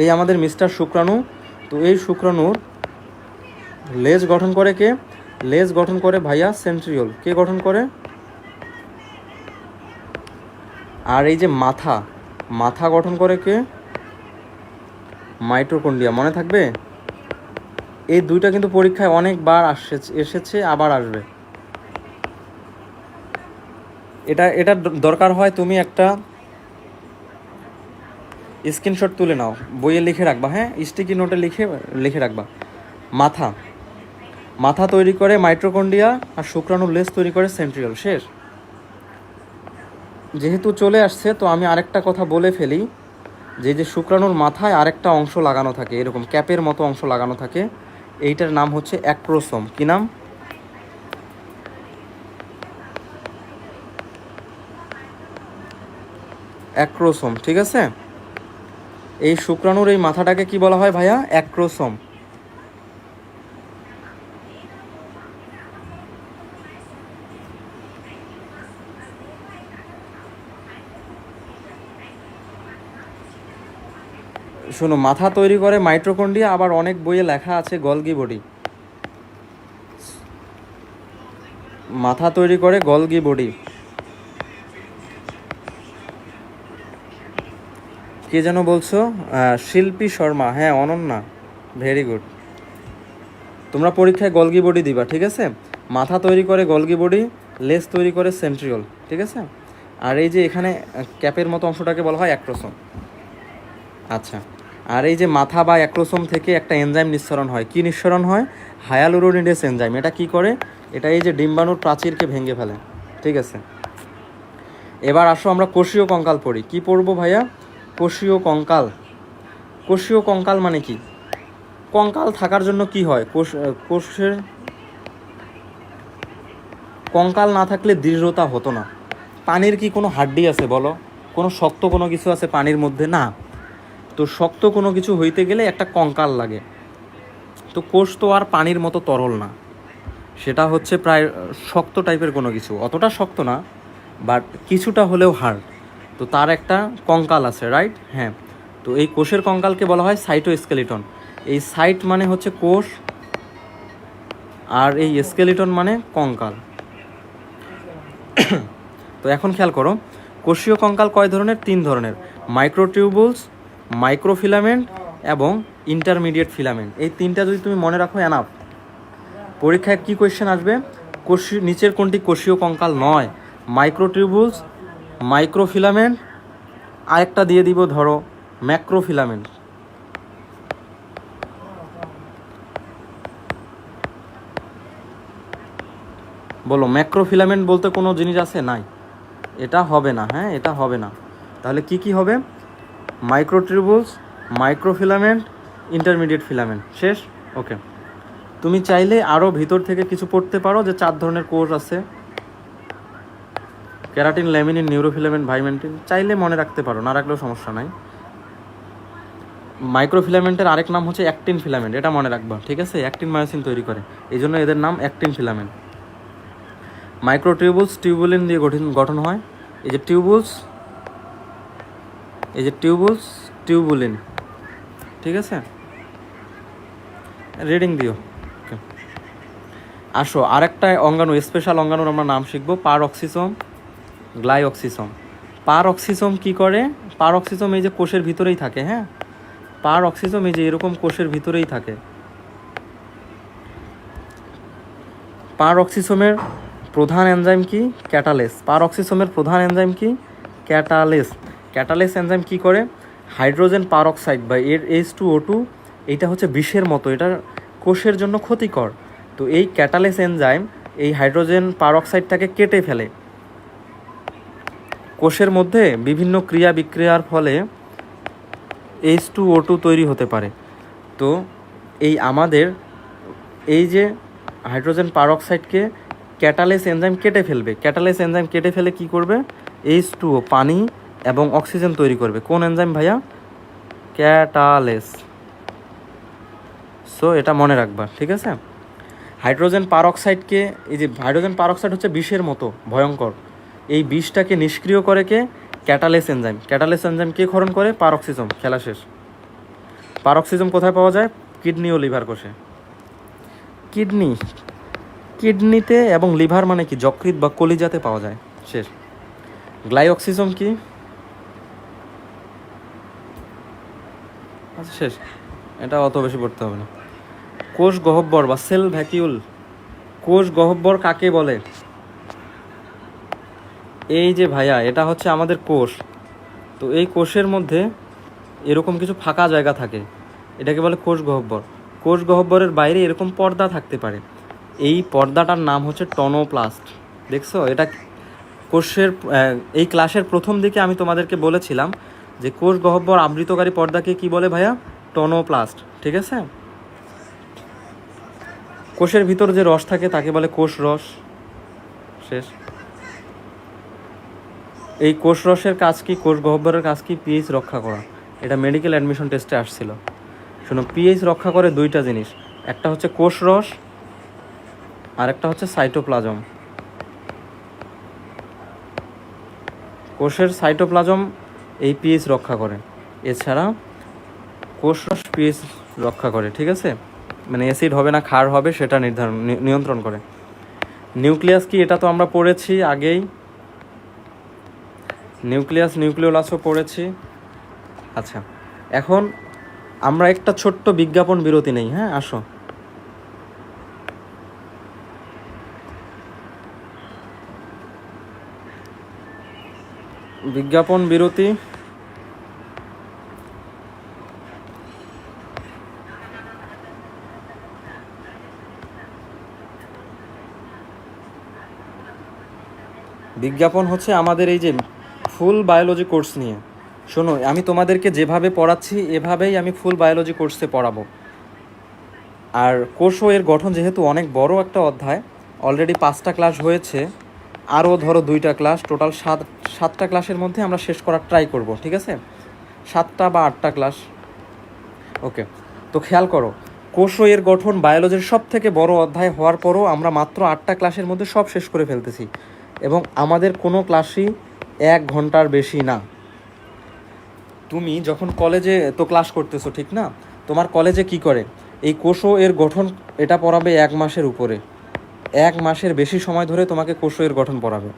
এই আমাদের মিস্টার শুক্রাণু। তো এই শুক্রাণুর লেজ গঠন করে কে? লেজ গঠন করে ভাইয়া সেন্ট্রিওল। কে গঠন করে? আর এই যে মাথা গঠন করে কে? মাইটোকন্ড্রিয়া, মনে থাকবে? এই দুইটা কিন্তু পরীক্ষায় অনেকবার এসেছে, আবার আসবে। এটা দরকার হয় তুমি একটা স্ক্রিনশট তুলে নাও, বইয়ে লিখে রাখবা, হ্যাঁ, স্টিকি নোটে লিখে লিখে রাখবা। মাথা, মাথা তৈরি করে মাইটোকন্ড্রিয়া, আর শুক্রাণুর লেজ তৈরি করে সেন্ট্রিওল। শেষ। যেহেতু চলে আসছে তো আমি আরেকটা কথা বলে ফেলি, যে শুক্রাণুর মাথায় আরেকটা অংশ লাগানো থাকে, এরকম ক্যাপের মতো অংশ লাগানো থাকে, এইটার নাম হচ্ছে অ্যাক্রোসোম। কি নাম? অ্যাক্রোসোম। ঠিক আছে, এই শুক্রাণুর এই মাথাটাকে কি বলা হয় ভাইয়া? অ্যাক্রোসোম। শোনো, মাথা তৈরি করে মাইটোকন্ড্রিয়া, আবার অনেক বইয়ে লেখা আছে গলগি বডি। মাথা তৈরি করে গলগি বডি। কে যেন বলছো? শিল্পী শর্মা, হ্যাঁ, অনন্যা, ভেরি গুড। তোমরা পরীক্ষায় গলগি বডি দিবা, ঠিক আছে? মাথা তৈরি করে গলগি বডি, লেজ তৈরি করে সেন্ট্রিওল, ঠিক আছে? আর এই যে এখানে ক্যাপের মতো অংশটাকে বলা হয় অ্যাক্রোসোম। আচ্ছা, আর এই যে মাথা বা অ্যাক্রোসোম থেকে একটা এনজাইম নিঃসরণ হয়। কি নিঃসরণ হয়? হায়ালুরোনিডেস এনজাইম। এটা কি করে? এটা এই যে ডিম্বাণুর প্রাচীরকে ভেঙে ফেলে, ঠিক আছে? এবার আসো আমরা কোষীয় কঙ্কাল পড়ি। কি পড়বো ভাইয়া? কোষীয় কঙ্কাল। কোষীয় কঙ্কাল মানে কি? কঙ্কাল থাকার জন্য কি হয়? কোষের কঙ্কাল না থাকলে দৃঢ়তা হতো না। পানির কি কোনো হাড্ডি আছে বলো? কোনো শক্ত কোনো কিছু আছে পানির মধ্যে? না। তো শক্ত কোনো কিছু হইতে গেলে একটা কঙ্কাল লাগে। তো কোষ তো আর পানির মতো তরল না, সেটা হচ্ছে প্রায় শক্ত টাইপের কোনো কিছু, অতটা শক্ত না বাট কিছুটা হলেও হার্ড। তো তার একটা কঙ্কাল আছে, রাইট? হ্যাঁ। তো এই কোষের কঙ্কালকে বলা হয় সাইটোস্কেলিটন। এই সাইট মানে হচ্ছে কোষ, আর এই স্কেলিটন মানে কঙ্কাল। তো এখন খেয়াল করো, কোষীয় কঙ্কাল কয় ধরনের? 3 ধরনের। মাইক্রোটিউবুলস, মাইক্রোফিলামেন্ট এবং ইন্টারমিডিয়েট ফিলামেন্ট। এই 3টা যদি তুমি মনে রাখো এনাফ। পরীক্ষায় কী কোয়েশ্চেন আসবে? নিচের কোনটি কোষীয় কঙ্কাল নয়? মাইক্রোটিউবুলস, মাইক্রোফিলামেন্ট, আরেকটা দিয়ে দিব ধরো ম্যাক্রোফিলামেন্ট। বলো, ম্যাক্রোফিলামেন্ট বলতে কোনো জিনিস আছে? নাই। এটা হবে না, হ্যাঁ, এটা হবে না। তাহলে কি কি হবে? Microtubules, microfilament, intermediate filament. শেষ। ওকে। তুমি চাইলে আরও ভিতর থেকে কিছু পড়তে পারো, যে 4 ধরনের কোষ আছে, ক্যারাটিন, ল্যামিনিন, নিউরোফিলামেন্ট, ভাইমেন্টিন। চাইলে মনে রাখতে পারো, না রাখলেও সমস্যা নাই। মাইক্রোফিলামেন্টের আরেক নাম হচ্ছে অ্যাক্টিন ফিলামেন্ট, এটা মনে রাখবা, ঠিক আছে? অ্যাক্টিন মায়োসিন তৈরি করে, এই জন্য এদের নাম অ্যাক্টিন ফিলামেন্ট। মাইক্রোটিউবুলস টিউবুলিন দিয়ে গঠন হয়। এই যে টিউবুলস, এই যে টিউবুলস, টিউবুলিন, ঠিক আছে? রিডিং দিও। ওকে। আসো আরেকটা অঙ্গাণু, স্পেশাল অঙ্গাণুর আমরা নাম শিখবো, পারঅক্সিসোম, গ্লাইঅক্সিসোম। পারঅক্সিসোম কি করে? পারঅক্সিসোম এই যে কোষের ভিতরেই থাকে, হ্যাঁ, পারঅক্সিসোম এই যে এরকম কোষের ভিতরেই থাকে। পারঅক্সিসোমের প্রধান এনজাইম কি? ক্যাটালেস। পারঅক্সিসোমের প্রধান এনজাইম কি? ক্যাটালেস। ক্যাটালেস এনজাইম কি করে? হাইড্রোজেন পারঅক্সাইড বা এর H2O2, এইটা হচ্ছে বিষের মতো, এটা কোষের জন্য ক্ষতিকর। তো এই ক্যাটালেস এনজাইম এই হাইড্রোজেন পারঅক্সাইডটাকে কেটে ফেলে। কোষের মধ্যে বিভিন্ন ক্রিয়া বিক্রিয়ার ফলে H2O2 তৈরি হতে পারে। তো এই আমাদের এই যে হাইড্রোজেন পারঅক্সাইডকে ক্যাটালেস এনজাইম কেটে ফেলবে। ক্যাটালেস এনজাইম কেটে ফেলে কি করবে? H2O, পানি এবং অক্সিজেন তৈরি করবে। কোন এনজাইম ভাইয়া? ক্যাটালেস। সো এটা মনে রাখবা, ঠিক আছে? হাইড্রোজেন পারঅক্সাইডকে, এই যে হাইড্রোজেন পারঅক্সাইড হচ্ছে বিষের মতো ভয়ঙ্কর, এই বিষটাকে নিষ্ক্রিয় করে কে? ক্যাটালেস এনজাইম। ক্যাটালেস এনজাইম কে ক্ষরণ করে? পারঅক্সিজম। খেলা শেষ। পারঅক্সিজম কোথায় পাওয়া যায়? কিডনি ও লিভার কোষে। কিডনি, কিডনিতে এবং লিভার মানে কি? যকৃৎ বা কলিজাতে পাওয়া যায়। শেষ। গ্লাইঅক্সিজম কি? আচ্ছা শেষ, এটা অত বেশি পড়তে হবে না। কোষ গহ্বর বা সেল ভ্যাকিউল। কোষ গহ্বর কাকে বলে? এই যে ভাইয়া, এটা হচ্ছে আমাদের কোষ। তো এই কোষের মধ্যে এরকম কিছু ফাঁকা জায়গা থাকে, এটাকে বলে কোষ গহ্বর। কোষ গহ্বরের বাইরে এরকম পর্দা থাকতে পারে, এই পর্দাটার নাম হচ্ছে টনোপ্লাস্ট। দেখছো, এটা কোষের এই ক্লাসের প্রথম দিকে আমি তোমাদেরকে বলেছিলাম যে কোষ গহ্বর আবৃতকারী পর্দাকে কি বলে ভাইয়া? টনোপ্লাস্ট। ঠিক আছে, কোষের ভিতর যে রস থাকে তাকে বলে কোষ রস। শেষ। এই কোষ রসের কাজ কি, কোষ গহ্বরের কাজ কি? পিএইচ রক্ষা করা। এটা মেডিকেল অ্যাডমিশন টেস্টে আসছিল। শোনো, পিএইচ রক্ষা করে দুইটা জিনিস, একটা হচ্ছে কোষ রস আর একটা হচ্ছে সাইটোপ্লাজম। কোষের সাইটোপ্লাজম এই পিএইচ রক্ষা করে, এছাড়া কোষ রস পিএইচ রক্ষা করে। ঠিক আছে, মানে অ্যাসিড হবে না ক্ষার হবে সেটা নিয়ন্ত্রণ করে। নিউক্লিয়াস কি, এটা তো আমরা পড়েছি আগেই। নিউক্লিয়াস নিউক্লিওলাসও পড়েছি। আচ্ছা, এখন আমরা একটা ছোট্ট বিজ্ঞাপন বিরতি নেই। হ্যাঁ, আসো। বিজ্ঞাপন বিরতি। বিজ্ঞাপন হচ্ছে আমাদের এই যে ফুল বায়োলজি কোর্স নিয়ে। শোনো, আমি তোমাদেরকে যেভাবে পড়াচ্ছি এভাবেই আমি ফুল বায়োলজি কোর্সে পড়াবো। আর কোষও এর গঠন যেহেতু অনেক বড় একটা অধ্যায়, অলরেডি 5টা ক্লাস হয়েছে, আরও ধরো 2টা ক্লাস, টোটাল 7টা ক্লাসের মধ্যে আমরা শেষ করার ট্রাই করব। ঠিক আছে, 7টা বা 8টা ক্লাস। ওকে, তো খেয়াল করো, কোষও এর গঠন বায়োলজির সব থেকে বড় অধ্যায় হওয়ার পরও আমরা মাত্র 8টা ক্লাসের মধ্যে সব শেষ করে ফেলতেছি, এবং আমাদের কোনো ক্লাসই 1 ঘন্টার বেশি না। তুমি যখন কলেজে তো ক্লাস করতেছো, ঠিক না? তোমার কলেজে কি করে, এই কোষও এর গঠন এটা পড়াবে 1 মাসের উপরে, 1 মাসের বেশি সময় ধরে তোমাকে কোষও এর গঠন পড়াবে,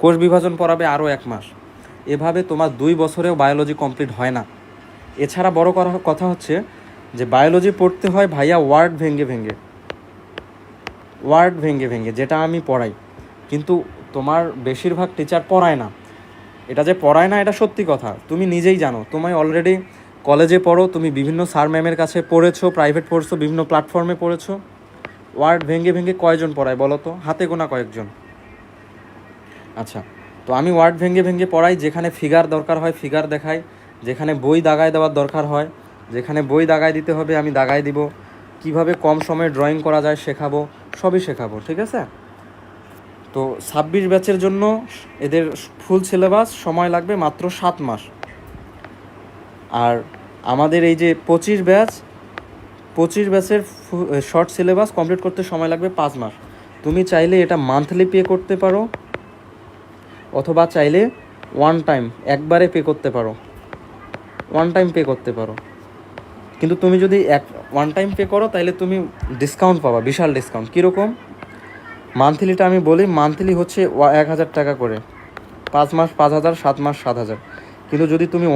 কোষ বিভাজন পড়াবে আরও 1 মাস। এভাবে তোমার 2 বছরেও বায়োলজি কমপ্লিট হয় না। এছাড়া বড় কথা হচ্ছে যে বায়োলজি পড়তে হয় ভাইয়া ওয়ার্ড ভেঙে ভেঙে, যেটা আমি পড়াই, কিন্তু তোমার বেশিরভাগ টিচার পড়ায় না। এটা যে পড়ায় না এটা সত্যি কথা, তুমি নিজেই জানো। তুমি অলরেডি কলেজে পড়ো, তুমি বিভিন্ন স্যার ম্যামের কাছে পড়েছো, প্রাইভেট পড়ছো, বিভিন্ন প্ল্যাটফর্মে পড়েছো। ওয়ার্ড ভেঙে কয়জন পড়ায় বলো তো? হাতে গোনা কয়েকজন। আচ্ছা, তো আমি ওয়ার্ড ভেঙে পড়াই, যেখানে ফিগার দরকার হয় ফিগার দেখাই, যেখানে বই দাগায় দেওয়ার দরকার হয়, যেখানে বই দাগায় দিতে হবে আমি দাগায় দিব, কিভাবে কম সময়ে ড্রয়িং করা যায় শেখাবো, সবই শেখাবো। ঠিক আছে, তো 26 ব্যাচের জন্য এদের ফুল সিলেবাস সময় লাগবে মাত্র 7 মাস। আর আমাদের এই যে 25 ব্যাচের শর্ট সিলেবাস কমপ্লিট করতে সময় লাগবে 5 মাস। তুমি চাইলে এটা মান্থলি পে করতে পারো, অথবা চাইলে একবারে পে করতে পারো, পে করতে পারো। কিন্তু তুমি যদি পে করো তাহলে তুমি ডিসকাউন্ট পাবা, বিশাল ডিসকাউন্ট। কীরকম? মান্থলিটা আমি বলি, মান্থলি হচ্ছে 1000 টাকা করে, 5 মাস 5000, 7 মাস 7000। কিন্তু যদি তুমি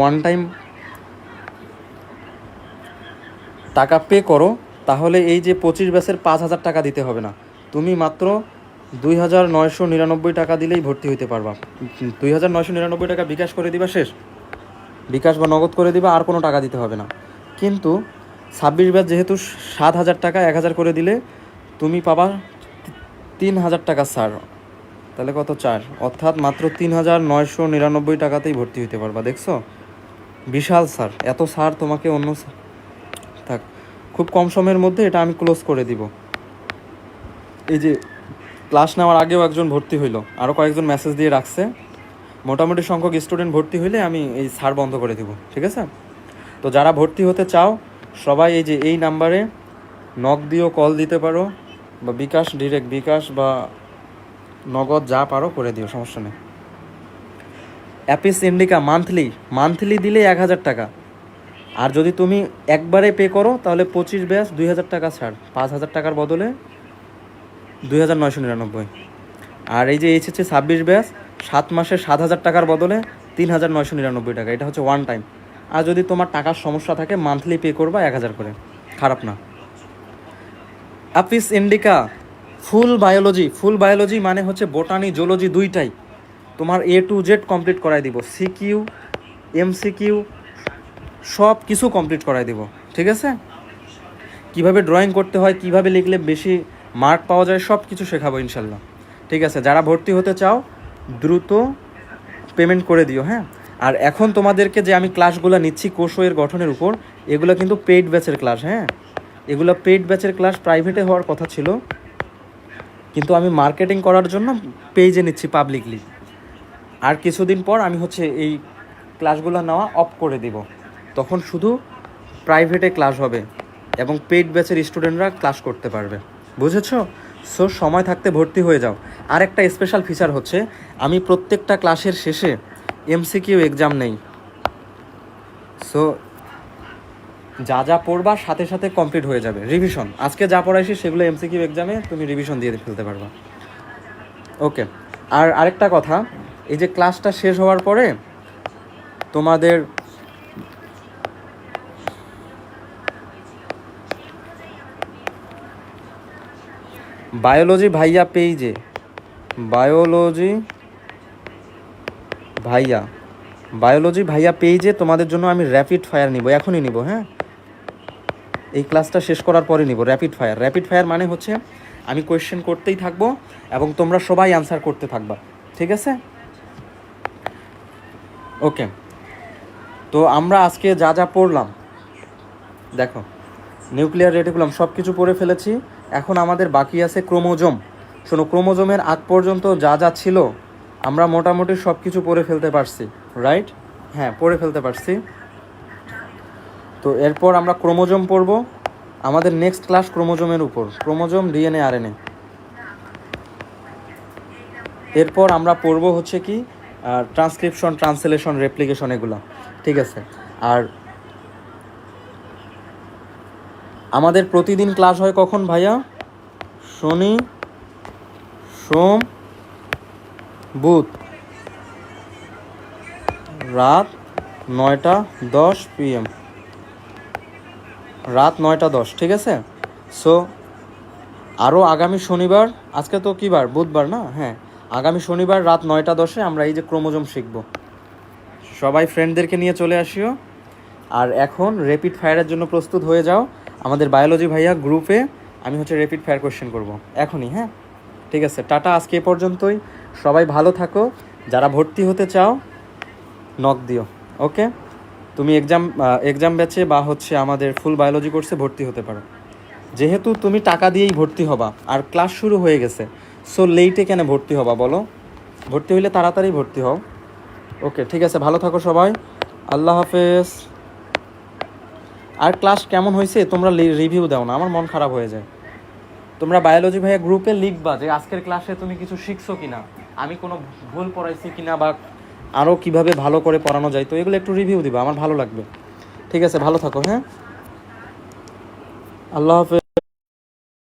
টাকা পে করো তাহলে এই যে 25 ব্যাচের 5000 টাকা দিতে হবে না, তুমি মাত্র 2999 টাকা দিলেই ভর্তি হইতে পারবা। 2999 টাকা বিকাশ করে দিবা, শেষ। বিকাশ বা নগদ করে দিবা, আর কোনো টাকা দিতে হবে না। কিন্তু 26 ব্যাচ যেহেতু 7000 টাকা, 1000 করে দিলে তুমি পাবা 3000 টাকা ছাড়। তাহলে কত? 4, অর্থাৎ মাত্র 3999 টাকাতেই ভর্তি হইতে পারবা। দেখছো, বিশাল স্যার, এত স্যার তোমাকে অন্য থাক, খুব কম সময়ের মধ্যে এটা আমি ক্লোজ করে দিব। এই যে ক্লাস নেওয়ার আগেও একজন ভর্তি হইলো, আরও কয়েকজন মেসেজ দিয়ে রাখছে, মোটামুটি সংখ্যক স্টুডেন্ট ভর্তি হইলে আমি এই ছাড় বন্ধ করে দিব। ঠিক আছে, তো যারা ভর্তি হতে চাও সবাই এই যে এই নাম্বারে নক দিও, কল দিতে পারো, বা বিকাশ, ডিরেক্ট বিকাশ বা নগদ যা পারো করে দিও, সমস্যা নেই। অ্যাপিস ইন্ডিকা মান্থলি দিলে 1000 টাকা, আর যদি তুমি একবারে পে করো তাহলে 25 ব্যাচ 2000 টাকা ছাড়, 5000 টাকার বদলে 2999। আর এই যে HSC 26 ব্যাচ 7 মাসে 7000 টাকার বদলে 3999 টাকা, এটা হচ্ছে ওয়ান টাইম। আর যদি তোমার টাকার সমস্যা থাকে মান্থলি পে করবা 1000 করে, খারাপ না। অ্যাপিস ইন্ডিকা ফুল বায়োলজি মানে হচ্ছে বোটানি, জুলজি দুইটাই, তোমার A to Z কমপ্লিট করাই দিব। সিকিউ, MCQ সব কিছু কমপ্লিট করাই দেব, ঠিক আছে? কিভাবে ড্রয়িং করতে হয়, কিভাবে লিখলে বেশি মার্ক পাওয়া যায়, সব কিছু শেখাবো ইনশাল্লাহ, ঠিক আছে? যারা ভর্তি হতে চাও দ্রুত পেমেন্ট করে দিও, হ্যাঁ? আর এখন তোমাদেরকে যে আমি ক্লাসগুলো নিচ্ছি কোর্স এর গঠনের উপর, এগুলো কিন্তু পেইড ব্যাচের ক্লাস, হ্যাঁ? এগুলো পেইড ব্যাচের ক্লাস, প্রাইভেটে হওয়ার কথা ছিল, কিন্তু আমি মার্কেটিং করার জন্য পেজে নিচ্ছি পাবলিকলি। আর কিছুদিন পর আমি হচ্ছে এই ক্লাসগুলো নেওয়া অফ করে দিব, তখন শুধু প্রাইভেটে ক্লাস হবে এবং পেইড ব্যাচের স্টুডেন্টরা ক্লাস করতে পারবে, বুঝেছো? সো সময় থাকতে ভর্তি হয়ে যাও। আর একটা স্পেশাল ফিচার হচ্ছে আমি প্রত্যেকটা ক্লাসের শেষে এমসিকিউ এক্সাম নেই। সো যা যা পড়বা সাথে সাথে কমপ্লিট হয়ে যাবে, রিভিশন আজকে যা পড়াইছি সেগুলো এমসিকিউ এক্সামে তুমি রিভিশন দিয়ে ফেলতে পারবা, ওকে? আর আরেকটা কথা, এই যে ক্লাসটা শেষ হওয়ার পরে তোমাদের বায়োলজি ভাইয়া পেইজে, বায়োলজি ভাইয়া পেইজে তোমাদের জন্য আমি র্যাপিড ফায়ার নিব, এখনই নিব, হ্যাঁ? এই ক্লাসটা শেষ করার পরে নিব র্যাপিড ফায়ার। র্যাপিড ফায়ার মানে হচ্ছে আমি কোয়েশ্চেন করতেই থাকবো এবং তোমরা সবাই আনসার করতে থাকবা, ঠিক আছে? ওকে, তো আমরা আজকে যা যা পড়লাম দেখো, নিউক্লিয়ার রেটিকুলাম সব কিছু পড়ে ফেলেছি। এখন আমাদের বাকি আছে ক্রোমোজোম। শোনো, ক্রোমোজোমের আগ পর্যন্ত যা যা ছিল আমরা মোটামুটি সব কিছু পড়ে ফেলতে পারছি, রাইট? হ্যাঁ, পড়ে ফেলতে পারছি। তো এরপর আমরা ক্রোমোজোম পড়ব। আমাদের নেক্সট ক্লাস ক্রোমোজোমের উপর, ক্রোমোজোম, ডিএনএ, আরএনএ। এরপর আমরা পড়ব হচ্ছে কি ট্রান্সক্রিপশন, ট্রান্সলেশন, রেপ্লিকেশন, এগুলো, ঠিক আছে? আর আমাদের প্রতিদিন ক্লাস হয় কখন ভাইয়া? শনি, সোম, বুধ, রাত 9টা 10 PM, রাত 9টা 10, ঠিক আছে? সো আরও আগামী শনিবার, আজকে তো কী বার? বুধবার না? হ্যাঁ, আগামী শনিবার রাত 9টা 10-এ আমরা এই যে ক্রোমোজোম শিখব। সবাই ফ্রেন্ডদেরকে নিয়ে চলে আসিও। আর এখন র্যাপিড ফায়ারের জন্য প্রস্তুত হয়ে যাও। আমাদের বায়োলজি ভাইয়া গ্রুপে আমি হচ্ছে র্যাপিড ফায়ার কোয়েশ্চেন করব এখনই, হ্যাঁ? ঠিক আছে, টাটা, আজকে এ পর্যন্তই। সবাই ভালো থাকো। যারা ভর্তি হতে চাও নক দিও, ওকে? তুমি এক্সাম ব্যাচে বা হচ্ছে আমাদের ফুল বায়োলজি কোর্সে ভর্তি হতে পারো। যেহেতু তুমি টাকা দিয়েই ভর্তি হবা আর ক্লাস শুরু হয়ে গেছে, সো লেটে কেন ভর্তি হবা বলো? ভর্তি হইলে তাড়াতাড়ি ভর্তি হও, ওকে? ঠিক আছে, ভালো থাকো সবাই, আল্লাহ হাফেজ। আর ক্লাস কেমন হয়েছে তোমরা রিভিউ দাও না, আমার মন খারাপ হয়ে যায়। তোমরা বায়োলজি ভাইয়া গ্রুপে লিখবা যে আজকের ক্লাসে তুমি কিছু শিখছো কিনা, আমি কোনো ভুল পড়াইছি কিনা, বা আরও কিভাবে ভালো করে পড়ানো যায়, তো এগুলো একটু রিভিউ দিবা, আমার ভালো লাগবে। ঠিক আছে, ভালো থাকো, হ্যাঁ? আল্লাহ হাফেজ।